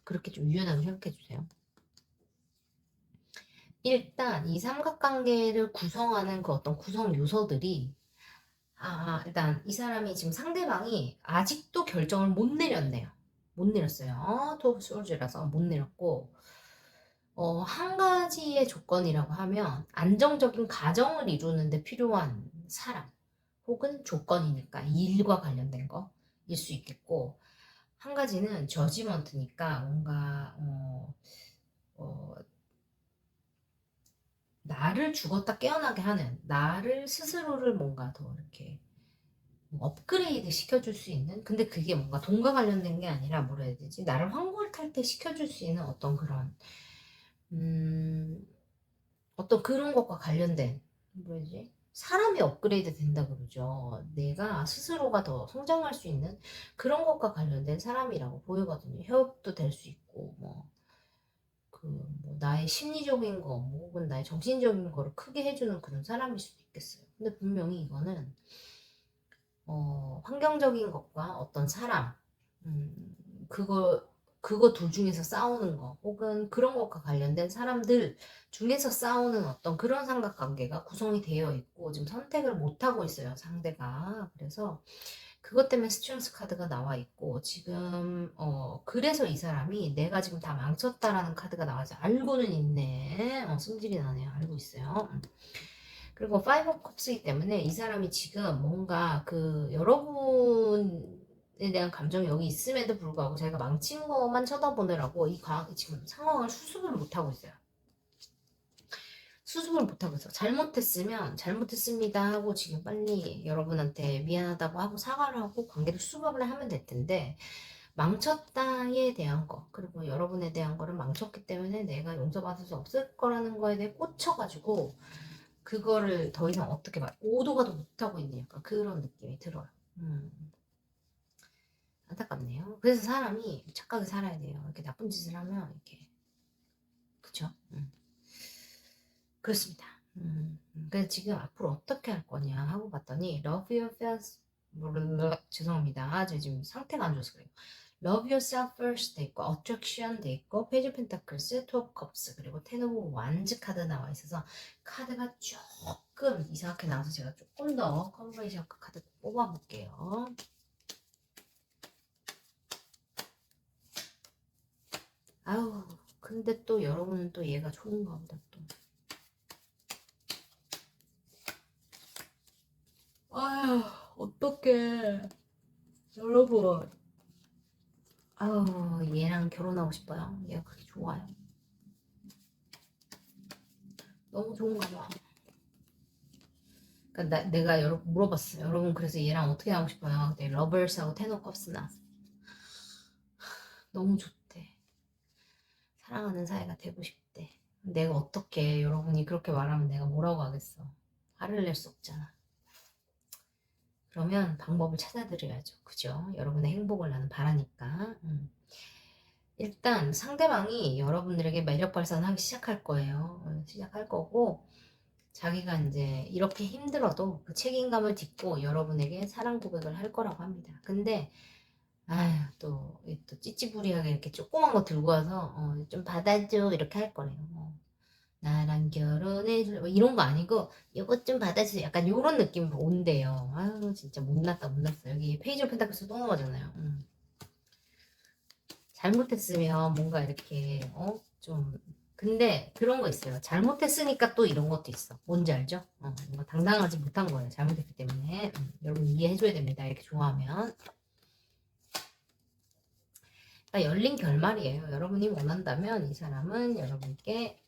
그렇게 좀 유연하게 생각해 주세요. 일단 이 삼각관계를 구성하는 그 어떤 구성 요소들이 일단 이 사람이 지금 상대방이 아직도 결정을 못 내렸네요. 못 내렸어요. 투 오브 소울즈라서 못 내렸고 한 가지의 조건이라고 하면 안정적인 가정을 이루는 데 필요한 사람 혹은 조건이니까 일과 관련된 거일 수 있겠고 한 가지는 저지먼트니까 뭔가 어, 나를 죽었다 깨어나게 하는 나를 스스로를 뭔가 더 이렇게 뭐 업그레이드 시켜줄 수 있는 근데 그게 뭔가 돈과 관련된 게 아니라 뭐라 해야 되지 나를 황골탈 때 시켜줄 수 있는 어떤 그런 음, 어떤 그런 것과 관련된 뭐지 사람이 업그레이드 된다 그러죠. 내가 스스로가 더 성장할 수 있는 그런 것과 관련된 사람이라고 보이거든요. 협업도 될 수 있고 뭐 나의 심리적인 거, 뭐 혹은 나의 정신적인 거를 크게 해주는 그런 사람일 수도 있겠어요. 근데 분명히 이거는 환경적인 것과 어떤 사람, 음, 그거, 그거 둘 중에서 싸우는 거, 혹은 그런 것과 관련된 사람들 중에서 싸우는 어떤 그런 삼각관계가 구성이 되어 있고, 지금 선택을 못하고 있어요, 상대가. 그래서 그것 때문에 스트렝스 카드가 나와 있고, 지금, 그래서 이 사람이 내가 지금 다 망쳤다라는 카드가 나와서 알고는 있네. 승질이 나네요. 알고 있어요. 그리고 파이브 컵스이기 때문에 이 사람이 지금 뭔가 그 여러분에 대한 감정이 여기 있음에도 불구하고 자기가 망친 것만 쳐다보느라고 지금 상황을 수습을 못하고 있어요. 수습을 못하고 있어. 잘못했으면 잘못했습니다 하고 지금 빨리 여러분한테 미안하다고 하고 사과를 하고 관계를 수습을 하면 될 텐데 망쳤다에 대한 거 그리고 여러분에 대한 거를 망쳤기 때문에 내가 용서받을 수 없을 거라는 거에 대해 꽂혀가지고 그거를 더 이상 어떻게 오도가도 못하고 있는 약간 그런 느낌이 들어요. 안타깝네요. 그래서 사람이 착하게 살아야 돼요. 이렇게 나쁜 짓을 하면 이렇게 그쵸? 그렇습니다. 그래서 지금 앞으로 어떻게 할 거냐 하고 봤더니 Love yourself 죄송합니다. 저 지금 상태가 안 좋아서 그래요. Love yourself first 돼 있고 Attraction 돼 있고 Page of Pentacles, Two of Cups 그리고 Ten of Wands 카드 나와 있어서 카드가 조금 이상하게 나와서 제가 조금 더 컨버레이션 카드 뽑아볼게요. 아우 근데 또 여러분은 또 얘가 좋은가 보다 또. 아휴 어떡해 여러분 아우 얘랑 결혼하고 싶어요. 얘가 그렇게 좋아요. 너무 좋은가 봐. 그러니까 내가 물어봤어요. 여러분 그래서 얘랑 어떻게 하고 싶어요? 그때 러버스하고 테너컵스 나왔어. 너무 좋대. 사랑하는 사이가 되고 싶대. 내가 어떻게 여러분이 그렇게 말하면 내가 뭐라고 하겠어. 화를 낼 수 없잖아. 그러면 방법을 찾아드려야죠. 그죠? 여러분의 행복을 나는 바라니까. 일단 상대방이 여러분들에게 매력 발산하기 시작할 거예요. 시작할 거고 자기가 이제 이렇게 힘들어도 그 책임감을 딛고 여러분에게 사랑 고백을 할 거라고 합니다. 근데 아휴 또 찌찌부리하게 이렇게 조그만 거 들고 와서 좀 받아줘 이렇게 할 거래요. 나랑 결혼해 줄래 뭐 이런 거 아니고 이것 좀 받아주세요. 약간 요런 느낌으로 온대요. 아유 진짜 못났다 못났어. 여기 페이지 오브 펜타클스 또 넘어가잖아요. 잘못했으면 뭔가 이렇게 좀 근데 그런 거 있어요. 잘못했으니까 또 이런 것도 있어. 뭔지 알죠? 뭔가 당당하지 못한 거예요. 잘못했기 때문에 여러분 이해해줘야 됩니다. 이렇게 좋아하면 그러니까 열린 결말이에요. 여러분이 원한다면 이 사람은 여러분께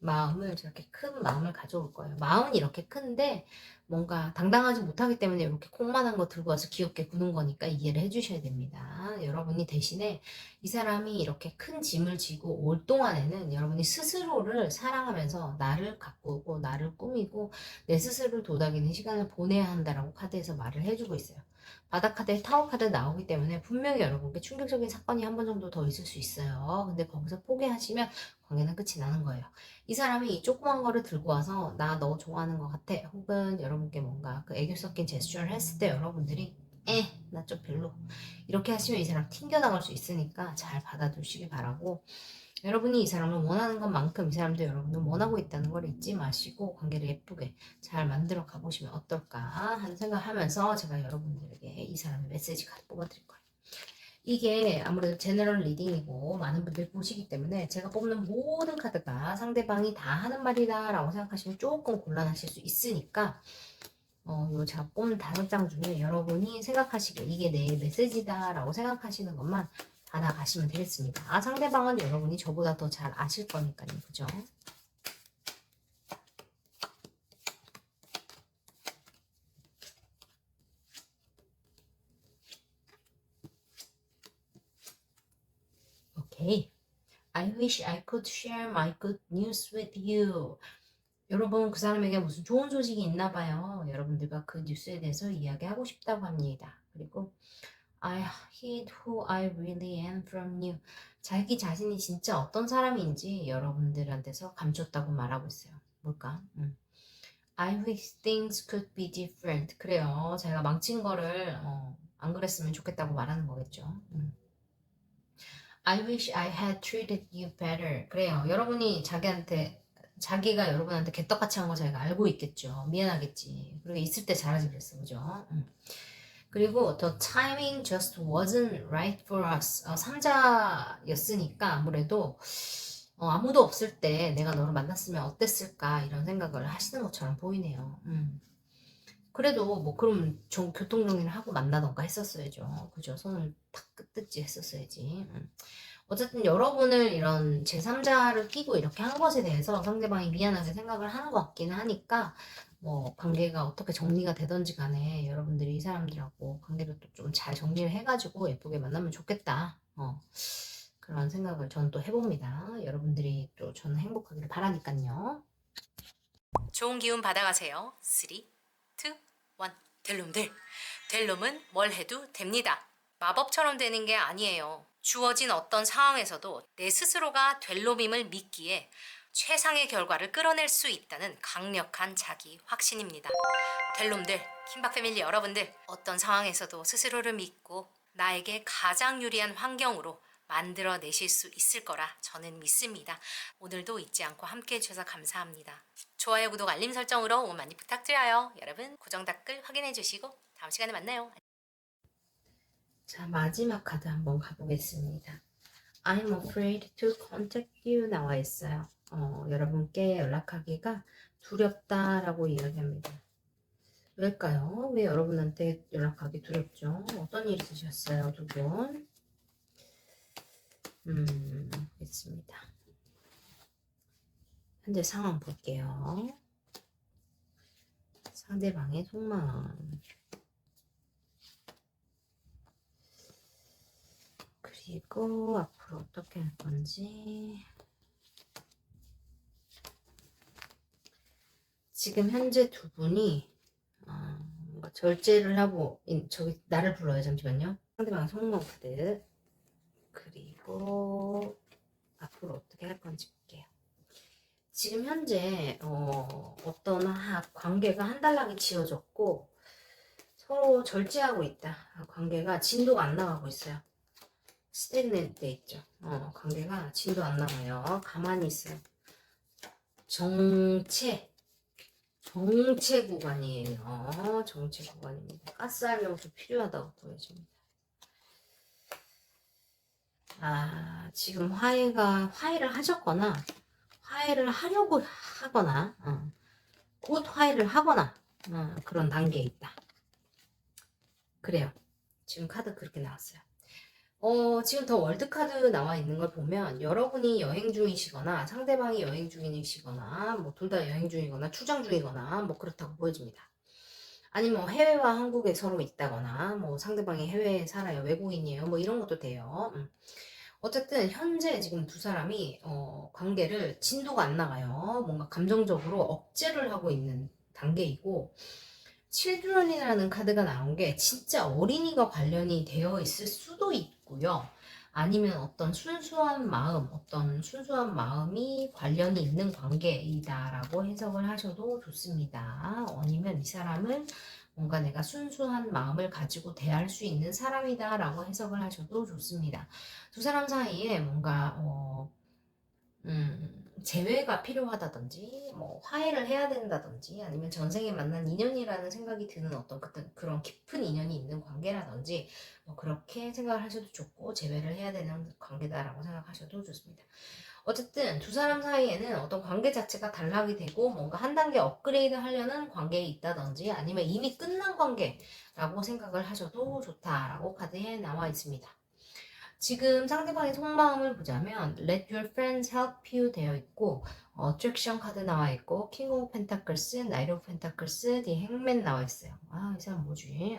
마음을 저렇게 큰 마음을 가져올 거예요. 마음은 이렇게 큰데 뭔가 당당하지 못하기 때문에 이렇게 콩만한 거 들고 와서 귀엽게 구는 거니까 이해를 해주셔야 됩니다. 여러분이 대신에 이 사람이 이렇게 큰 짐을 지고 올 동안에는 여러분이 스스로를 사랑하면서 나를 가꾸고 나를 꾸미고 내 스스로를 도닥이는 시간을 보내야 한다라고 카드에서 말을 해주고 있어요. 바닥 카드에 타워 카드 나오기 때문에 분명히 여러분께 충격적인 사건이 한 번 정도 더 있을 수 있어요. 근데 거기서 포기하시면 관계는 끝이 나는 거예요. 이 사람이 이 조그만 거를 들고 와서 나 너 좋아하는 것 같아 혹은 여러분께 뭔가 그 애교 섞인 제스처를 했을 때 여러분들이 나 좀 별로. 이렇게 하시면 이 사람 튕겨나갈 수 있으니까 잘 받아두시기 바라고, 여러분이 이 사람을 원하는 것만큼 이 사람도 여러분을 원하고 있다는 걸 잊지 마시고 관계를 예쁘게 잘 만들어 가보시면 어떨까 하는 생각하면서 제가 여러분들에게 이 사람의 메시지 카드 뽑아드릴 거예요. 이게 아무래도 제너럴 리딩이고 많은 분들이 보시기 때문에 제가 뽑는 모든 카드가 상대방이 다 하는 말이다 라고 생각하시면 조금 곤란하실 수 있으니까 요 제가 뽑는 5장 중에 여러분이 생각하시기에 이게 내 메시지다 라고 생각하시는 것만 받아가시면 되겠습니다. 아, 상대방은 여러분이 저보다 더 잘 아실 거니까요. 그죠? 오케이. I wish I could share my good news with you. 여러분, 그 사람에게 무슨 좋은 소식이 있나 봐요. 여러분들과 그 뉴스에 대해서 이야기하고 싶다고 합니다. 그리고 I hid who I really am from you. 자기 자신이 진짜 어떤 사람인지 여러분들한테서 감췄다고 말하고 있어요. 뭘까? I wish things could be different. 그래요. 자기가 망친 거를 안 그랬으면 좋겠다고 말하는 거겠죠. I wish I had treated you better. 그래요. 여러분이 자기가 여러분한테 개떡같이 한 거 자기가 알고 있겠죠. 미안하겠지. 그리고 있을 때 잘하지 그랬어. 그죠? 그리고 the timing just wasn't right for us. 3자였으니까 아무래도 아무도 없을 때 내가 너를 만났으면 어땠을까 이런 생각을 하시는 것처럼 보이네요. 그래도 뭐 그럼 교통정리를 하고 만나던가 했었어야죠. 그죠? 손을 탁 뜯지 했었어야지. 어쨌든 여러분을 이런 제3자를 끼고 이렇게 한 것에 대해서 상대방이 미안하게 생각을 하는 것 같기는 하니까 뭐 관계가 어떻게 정리가 되던지 간에 여러분들이 이 사람들하고 관계를 또 좀 잘 정리를 해가지고 예쁘게 만나면 좋겠다. 그런 생각을 저는 또 해봅니다. 여러분들이 또 저는 행복하기를 바라니까요. 좋은 기운 받아가세요. 3, 2, 1. 델놈들. 델놈은 뭘 해도 됩니다. 마법처럼 되는 게 아니에요. 주어진 어떤 상황에서도 내 스스로가 델놈임을 믿기에 최상의 결과를 끌어낼 수 있다는 강력한 자기 확신입니다. 델놈들, 킴박 패밀리 여러분들, 어떤 상황에서도 스스로를 믿고 나에게 가장 유리한 환경으로 만들어내실 수 있을 거라 저는 믿습니다. 오늘도 잊지 않고 함께 해주셔서 감사합니다. 좋아요, 구독, 알림 설정으로 응원 많이 부탁드려요. 여러분 고정 댓글 확인해 주시고 다음 시간에 만나요. 자, 마지막 카드 한번 가보겠습니다. I'm afraid to contact you 나와 있어요. 여러분께 연락하기가 두렵다라고 이야기합니다. 왜일까요? 왜 여러분한테 연락하기 두렵죠? 어떤 일이 있으셨어요, 두 분? 있습니다. 현재 상황 볼게요. 상대방의 속마음. 그리고 앞으로 어떻게 할 건지. 지금 현재 두 분이 뭔가 절제를 하고 저기 나를 불러요. 잠시만요. 상대방의 속마음 카드. 그리고 앞으로 어떻게 할 건지 볼게요. 지금 현재 어떤 관계가 한달락이 지어졌고 서로 절제하고 있다. 관계가 진도가 안 나가고 있어요. 스테이크돼 있죠. 관계가 진도 안 나가요. 가만히 있어요. 정체 구간이에요. 정체 구간입니다. 가스활용도 필요하다고 보여집니다. 지금 화해를 하셨거나 화해를 하려고 하거나 곧 화해를 하거나 그런 단계에 있다. 그래요. 지금 카드 그렇게 나왔어요. 지금 더 월드카드 나와 있는 걸 보면 여러분이 여행 중이시거나 상대방이 여행 중이시거나 뭐 둘 다 여행 중이거나 출장 중이거나 뭐 그렇다고 보여집니다. 아니면 뭐 해외와 한국에 서로 있다거나 뭐 상대방이 해외에 살아요. 외국인이에요. 뭐 이런 것도 돼요. 어쨌든 현재 지금 두 사람이 관계를 진도가 안 나가요. 뭔가 감정적으로 억제를 하고 있는 단계이고 칠드런이라는 카드가 나온 게 진짜 어린이가 관련이 되어 있을 수도 있고요. 아니면 어떤 순수한 마음이 관련이 있는 관계이다라고 해석을 하셔도 좋습니다. 아니면 이 사람은 뭔가 내가 순수한 마음을 가지고 대할 수 있는 사람이다 라고 해석을 하셔도 좋습니다. 두 사람 사이에 뭔가 재회가 필요하다든지 뭐 화해를 해야 된다든지 아니면 전생에 만난 인연이라는 생각이 드는 어떤 그런 깊은 인연이 있는 관계라든지 뭐 그렇게 생각을 하셔도 좋고 재회를 해야 되는 관계다라고 생각하셔도 좋습니다. 어쨌든 두 사람 사이에는 어떤 관계 자체가 단락이 되고 뭔가 한 단계 업그레이드 하려는 관계에 있다든지 아니면 이미 끝난 관계라고 생각을 하셔도 좋다라고 카드에 나와 있습니다. 지금 상대방의 속마음을 보자면 Let your friends help you 되어 있고 Attraction 카드 나와 있고 King of Pentacles, Knight of Pentacles, The Hangman 나와 있어요. 아, 이 사람 뭐지?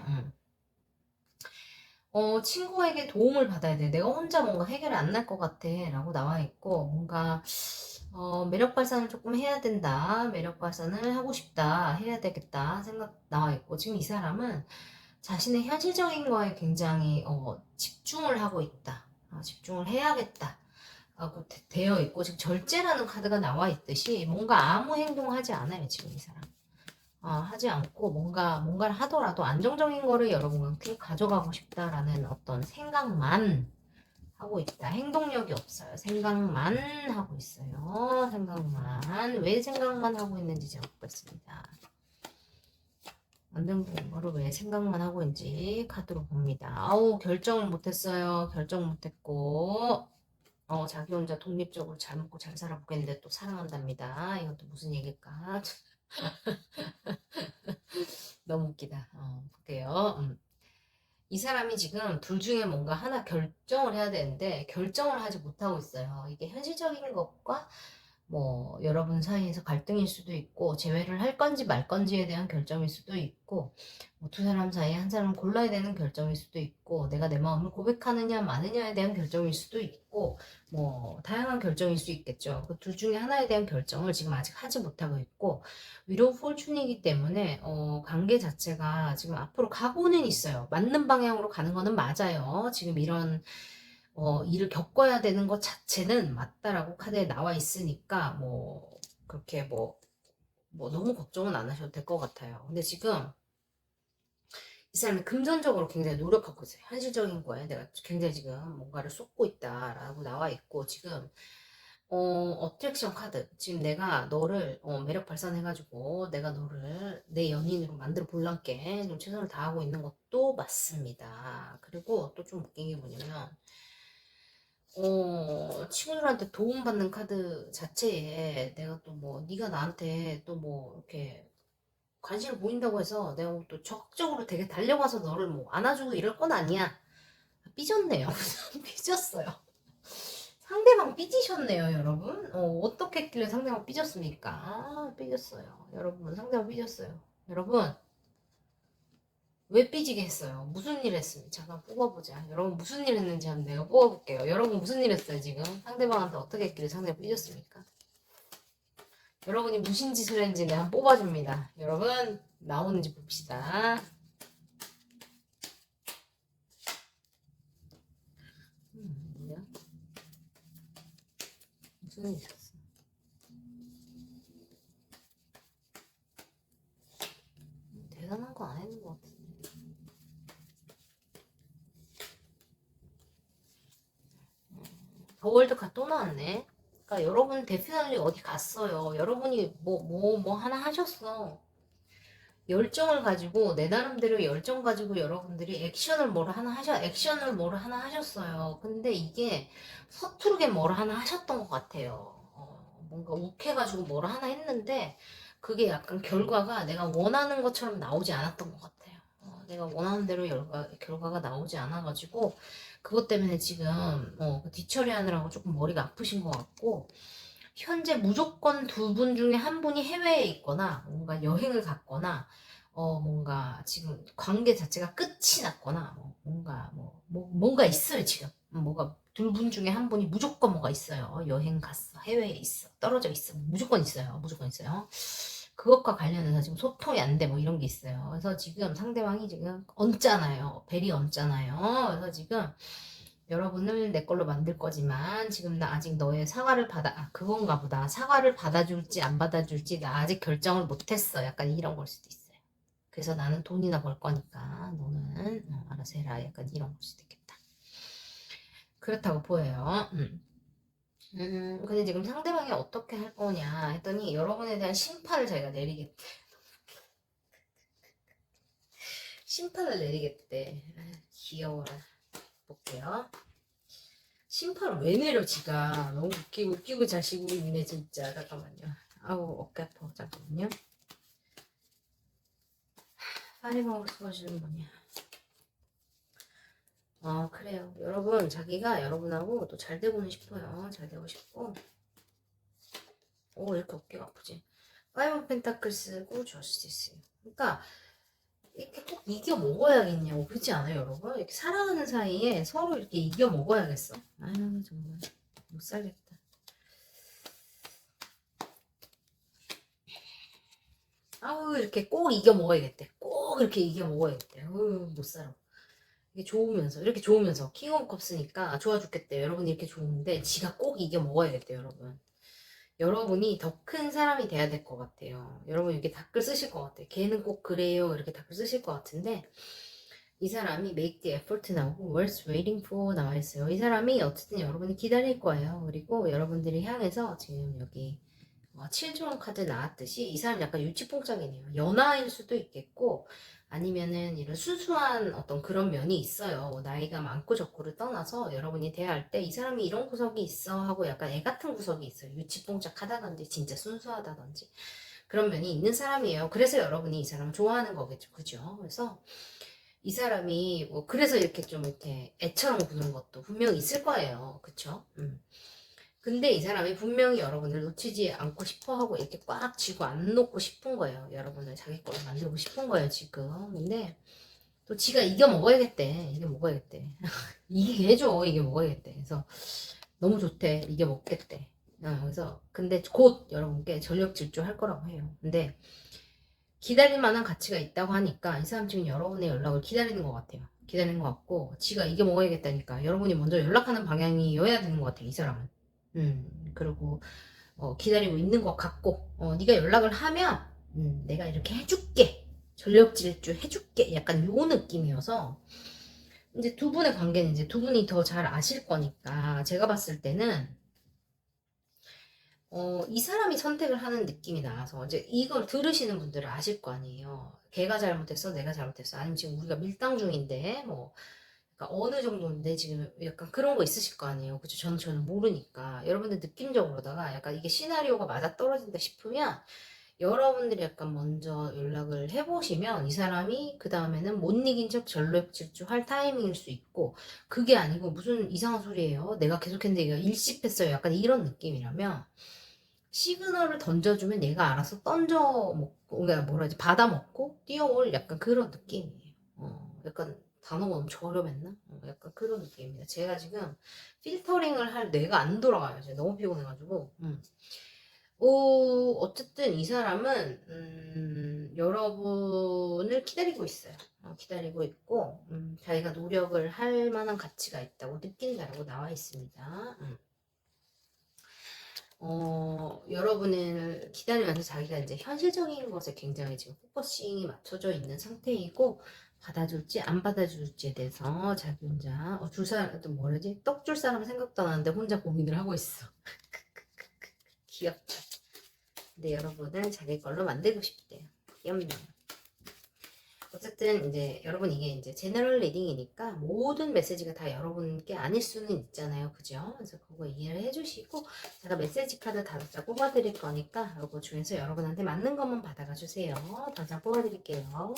친구에게 도움을 받아야 돼. 내가 혼자 뭔가 해결이 안 날 것 같아. 라고 나와 있고, 뭔가, 매력 발산을 조금 해야 된다. 매력 발산을 하고 싶다. 해야 되겠다. 생각 나와 있고, 지금 이 사람은 자신의 현실적인 거에 굉장히, 집중을 하고 있다. 집중을 해야겠다. 하고 되어 있고, 지금 절제라는 카드가 나와 있듯이, 뭔가 아무 행동하지 않아요. 지금 이 사람. 하지 않고 뭔가를 하더라도 안정적인 거를 여러분께 가져가고 싶다라는 어떤 생각만 하고 있다. 행동력이 없어요. 생각만 하고 있어요. 생각만. 왜 생각만 하고 있는지 제가 보겠습니다. 안정적인 거를 왜 생각만 하고 있는지 카드로 봅니다. 아우, 결정을 못했어요. 결정 못했고. 자기 혼자 독립적으로 잘 먹고 잘 살아보겠는데 또 사랑한답니다. 이것도 무슨 얘기일까? 너무 웃기다. 그래요. 이 사람이 지금 둘 중에 뭔가 하나 결정을 해야 되는데 결정을 하지 못하고 있어요. 이게 현실적인 것과 뭐 여러분 사이에서 갈등일 수도 있고 재회를 할 건지 말 건지에 대한 결정일 수도 있고 뭐 두 사람 사이에 한 사람을 골라야 되는 결정일 수도 있고 내가 내 마음을 고백하느냐 마느냐에 대한 결정일 수도 있고 뭐 다양한 결정일 수 있겠죠. 그 둘 중에 하나에 대한 결정을 지금 아직 하지 못하고 있고 위로 포춘이기 때문에 관계 자체가 지금 앞으로 가고는 있어요. 맞는 방향으로 가는 거는 맞아요. 지금 이런 일을 겪어야 되는 것 자체는 맞다라고 카드에 나와 있으니까 뭐 그렇게 뭐 너무 걱정은 안 하셔도 될 것 같아요. 근데 지금 이 사람이 금전적으로 굉장히 노력하고 있어요. 현실적인 거에 내가 굉장히 지금 뭔가를 쏟고 있다라고 나와 있고 지금 어트랙션 카드. 지금 내가 너를 매력 발산해가지고 내가 너를 내 연인으로 만들어 볼란께 좀 최선을 다하고 있는 것도 맞습니다. 그리고 또 좀 웃긴 게 뭐냐면 친구들한테 도움받는 카드 자체에 내가 또 뭐 네가 나한테 또 뭐 이렇게 관심을 보인다고 해서 내가 뭐또 적극적으로 되게 달려가서 너를 뭐 안아주고 이럴 건 아니야. 삐졌네요. 삐졌어요. 상대방 삐지셨네요, 여러분. 어떻게 했길래 상대방 삐졌습니까? 삐졌어요. 여러분, 상대방 삐졌어요. 여러분, 왜 삐지게 했어요? 무슨 일 했습니까? 잠깐 뽑아보자. 여러분, 무슨 일 했는지 한번 내가 뽑아볼게요. 여러분, 무슨 일 했어요, 지금? 상대방한테 어떻게 했길래 상대방 삐졌습니까? 여러분이 무슨 짓을 했는지 내가 뽑아줍니다. 여러분, 나오는지 봅시다. 뭐야? 무슨 일 있었어? 대단한 거 안 했는 것 같은데. 더 월드컵 또 나왔네. 그러니까 여러분 데피널리 어디 갔어요. 여러분이 뭐 하나 하셨어. 열정을 가지고 내 나름대로 열정 가지고 여러분들이 액션을 뭐를 하나 하셨어요. 근데 이게 서투르게 뭐를 하나 하셨던 것 같아요. 뭔가 욱해가지고 뭐를 하나 했는데 그게 약간 결과가 내가 원하는 것처럼 나오지 않았던 것 같아요. 내가 원하는 대로 결과가 나오지 않아가지고 그것 때문에 지금 그 뒤처리하느라고 조금 머리가 아프신 것 같고 현재 무조건 두 분 중에 한 분이 해외에 있거나 뭔가 여행을 갔거나 뭔가 지금 관계 자체가 끝이 났거나 뭔가 있어요 지금 뭐가 둘 분 중에 한 분이 무조건 뭐가 있어요. 여행 갔어, 해외에 있어, 떨어져 있어, 무조건 있어요. 무조건 있어요. 그것과 관련해서 지금 소통이 안 돼 뭐 이런 게 있어요. 그래서 지금 상대방이 지금 얹잖아요. 벨이 얹잖아요. 그래서 지금 여러분을 내 걸로 만들 거지만 지금 나 아직 너의 사과를 그건가 보다. 사과를 받아줄지 안 받아줄지 나 아직 결정을 못했어. 약간 이런 걸 수도 있어요. 그래서 나는 돈이나 벌 거니까 너는 알아서 해라. 약간 이런 걸 수도 있겠다. 그렇다고 보여요. 근데 지금 상대방이 어떻게 할 거냐 했더니 여러분에 대한 심판을 자기가 내리겠대. 심판을 내리겠대. 귀여워라. 볼게요. 심판을 왜 내려 지가. 너무 웃기고 자시고 있네 진짜. 잠깐만요. 아우 어깨 아파. 잠깐만요. 파리방울 써주는 뭐냐. 그래요. 여러분 자기가 여러분하고 또 잘 되고는 싶어요. 잘 되고 싶고. 오 이렇게 어깨가 아프지. 파이브 펜타클 쓰고 저스티스. 그러니까 이렇게 꼭 이겨 먹어야겠냐고 그렇지 않아요 여러분? 이렇게 사랑하는 사이에 서로 이렇게 이겨 먹어야겠어. 아유 정말 못 살겠다. 아우 이렇게 꼭 이겨 먹어야겠대. 꼭 이렇게 이겨 먹어야겠대. 아유 못 살아. 이게 좋으면서 이렇게 좋으면서 킹 오브 컵스니까 좋아 죽겠대. 여러분이 이렇게 좋은데 지가 꼭 이겨 먹어야겠대 여러분. 여러분이 더 큰 사람이 돼야 될 것 같아요. 여러분 이렇게 댓글 쓰실 것 같아요. 걔는 꼭 그래요 이렇게 댓글 쓰실 것 같은데 이 사람이 make the effort 나오고 what's waiting for 나와 있어요. 이 사람이 어쨌든 여러분이 기다릴 거예요. 그리고 여러분들이 향해서 지금 여기 7종 카드 나왔듯이 이 사람 약간 유치뽕짝이네요. 연하일 수도 있겠고 아니면은 이런 순수한 어떤 그런 면이 있어요. 뭐 나이가 많고 적고를 떠나서 여러분이 대할 때 이 사람이 이런 구석이 있어 하고 약간 애 같은 구석이 있어요. 유치뽕짝 하다든지 진짜 순수하다든지 그런 면이 있는 사람이에요. 그래서 여러분이 이 사람을 좋아하는 거겠죠. 그죠? 그래서 이 사람이 뭐 그래서 이렇게 좀 이렇게 애처럼 구는 것도 분명히 있을 거예요. 그쵸? 근데 이 사람이 분명히 여러분을 놓치지 않고 싶어 하고 이렇게 꽉 쥐고 안 놓고 싶은 거예요. 여러분을 자기 걸로 만들고 싶은 거예요, 지금. 근데 또 지가 이겨 먹어야겠대. 이겨 먹어야겠대. 이기게 해줘. 이겨 먹어야겠대. 그래서 너무 좋대. 이겨 먹겠대. 그래서 근데 곧 여러분께 전력 질주할 거라고 해요. 근데 기다릴 만한 가치가 있다고 하니까 이 사람 지금 여러분의 연락을 기다리는 것 같아요. 기다리는 것 같고 지가 이겨 먹어야겠다니까 여러분이 먼저 연락하는 방향이어야 되는 것 같아요. 이 사람은. 그리고 기다리고 있는 것 같고 네가 연락을 하면 내가 이렇게 해줄게. 전력 질주 해줄게. 약간 요 느낌이어서 이제 두 분의 관계는 이제 두 분이 더 잘 아실 거니까 제가 봤을 때는 이 사람이 선택을 하는 느낌이 나서 이제 이걸 들으시는 분들은 아실 거 아니에요. 걔가 잘못했어, 내가 잘못했어. 아니면 지금 우리가 밀당 중인데 뭐 그러니까 어느 정도인데 지금 약간 그런 거 있으실 거 아니에요. 그죠? 저는 모르니까 여러분들 느낌적으로다가 약간 이게 시나리오가 맞아 떨어진다 싶으면 여러분들이 약간 먼저 연락을 해보시면 이 사람이 그 다음에는 못 이긴 척 전력 질주할 타이밍일 수 있고 그게 아니고 무슨 이상한 소리예요. 내가 계속했는데 이거 일십했어요. 약간 이런 느낌이라면 시그널을 던져주면 얘가 알아서 던져 먹고, 그러니까 뭐라 하지, 받아 먹고 뛰어올 약간 그런 느낌이에요. 약간 단어가 너무 저렴했나? 약간 그런 느낌입니다. 제가 지금 필터링을 할 뇌가 안 돌아가요. 제가 너무 피곤해가지고. 어쨌든 이 사람은, 여러분을 기다리고 있어요. 기다리고 있고, 자기가 노력을 할 만한 가치가 있다고 느낀다라고 나와 있습니다. 여러분을 기다리면서 자기가 이제 현실적인 것에 굉장히 지금 포커싱이 맞춰져 있는 상태이고, 받아줄지 안 받아줄지에 대해서 자기 혼자, 줄 사람, 또 뭐라지? 떡 줄 사람 생각도 안 하는데 혼자 고민을 하고 있어. 귀엽다. 근데 여러분을 자기 걸로 만들고 싶대요. 귀엽네요. 어쨌든 이제 여러분 이게 이제 제너럴 리딩이니까 모든 메시지가 다 여러분께 아닐 수는 있잖아요. 그죠? 그래서 그거 이해를 해주시고 제가 메시지 카드 5장 뽑아드릴 거니까 이거 중에서 여러분한테 맞는 것만 받아가 주세요. 5장 뽑아드릴게요.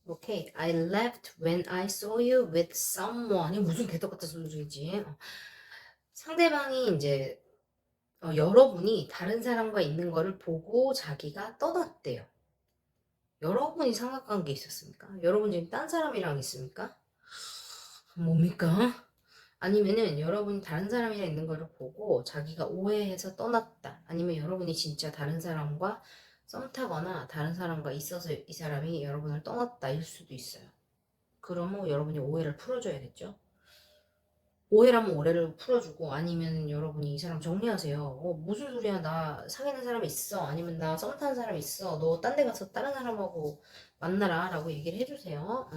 오케이. I left when I saw you with someone. 이 무슨 개떡 같은 소리지? 상대방이 이제 여러분이 다른 사람과 있는 거를 보고 자기가 떠났대요. 여러분이 삼각관계 있었습니까? 여러분 지금 딴 사람이랑 있습니까? 뭡니까? 아니면은 여러분이 다른 사람이랑 있는 거를 보고 자기가 오해해서 떠났다. 아니면 여러분이 진짜 다른 사람과 썸 타거나 다른 사람과 있어서 이 사람이 여러분을 떠났다 일 수도 있어요. 그러면 여러분이 오해를 풀어줘야겠죠? 오해라면 오해를 풀어주고 아니면 여러분이 이 사람 정리하세요. 무슨 소리야? 나 사귀는 사람 있어. 아니면 나 썸 타는 사람 있어. 너 딴 데 가서 다른 사람하고 만나라 라고 얘기를 해주세요.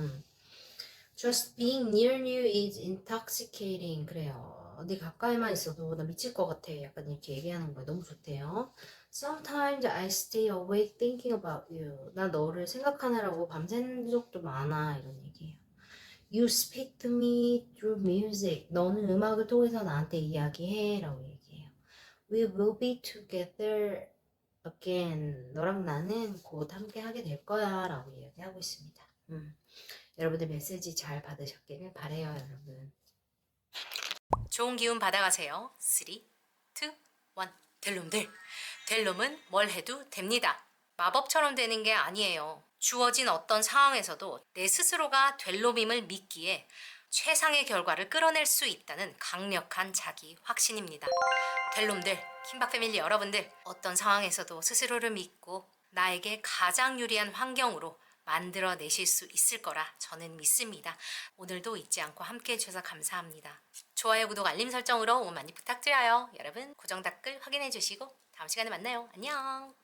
Just being near you is intoxicating. 그래요. 네 가까이만 있어도 나 미칠 것 같아. 약간 이렇게 얘기하는 거예요. 너무 좋대요. Sometimes I stay awake thinking about you. 나 너를 생각하느라고 밤샌 적도 많아. 이런 얘기예요. You speak to me through music. 너는 음악을 통해서 나한테 이야기해. 라고 얘기해요. We will be together again. 너랑 나는 곧 함께 하게 될 거야. 라고 이야기하고 있습니다. 여러분들 메시지 잘 받으셨기를 바래요, 여러분. 좋은 기운 받아가세요. 3, 2, 1. 델롬들. 델롬은 뭘 해도 됩니다. 마법처럼 되는 게 아니에요. 주어진 어떤 상황에서도 내 스스로가 델롬임을 믿기에 최상의 결과를 끌어낼 수 있다는 강력한 자기 확신입니다. 델롬들, 킴박 패밀리 여러분들, 어떤 상황에서도 스스로를 믿고 나에게 가장 유리한 환경으로 만들어내실 수 있을 거라 저는 믿습니다. 오늘도 잊지 않고 함께 해주셔서 감사합니다. 좋아요, 구독, 알림 설정으로 많이 부탁드려요. 여러분 고정 댓글 확인해 주시고 다음 시간에 만나요. 안녕.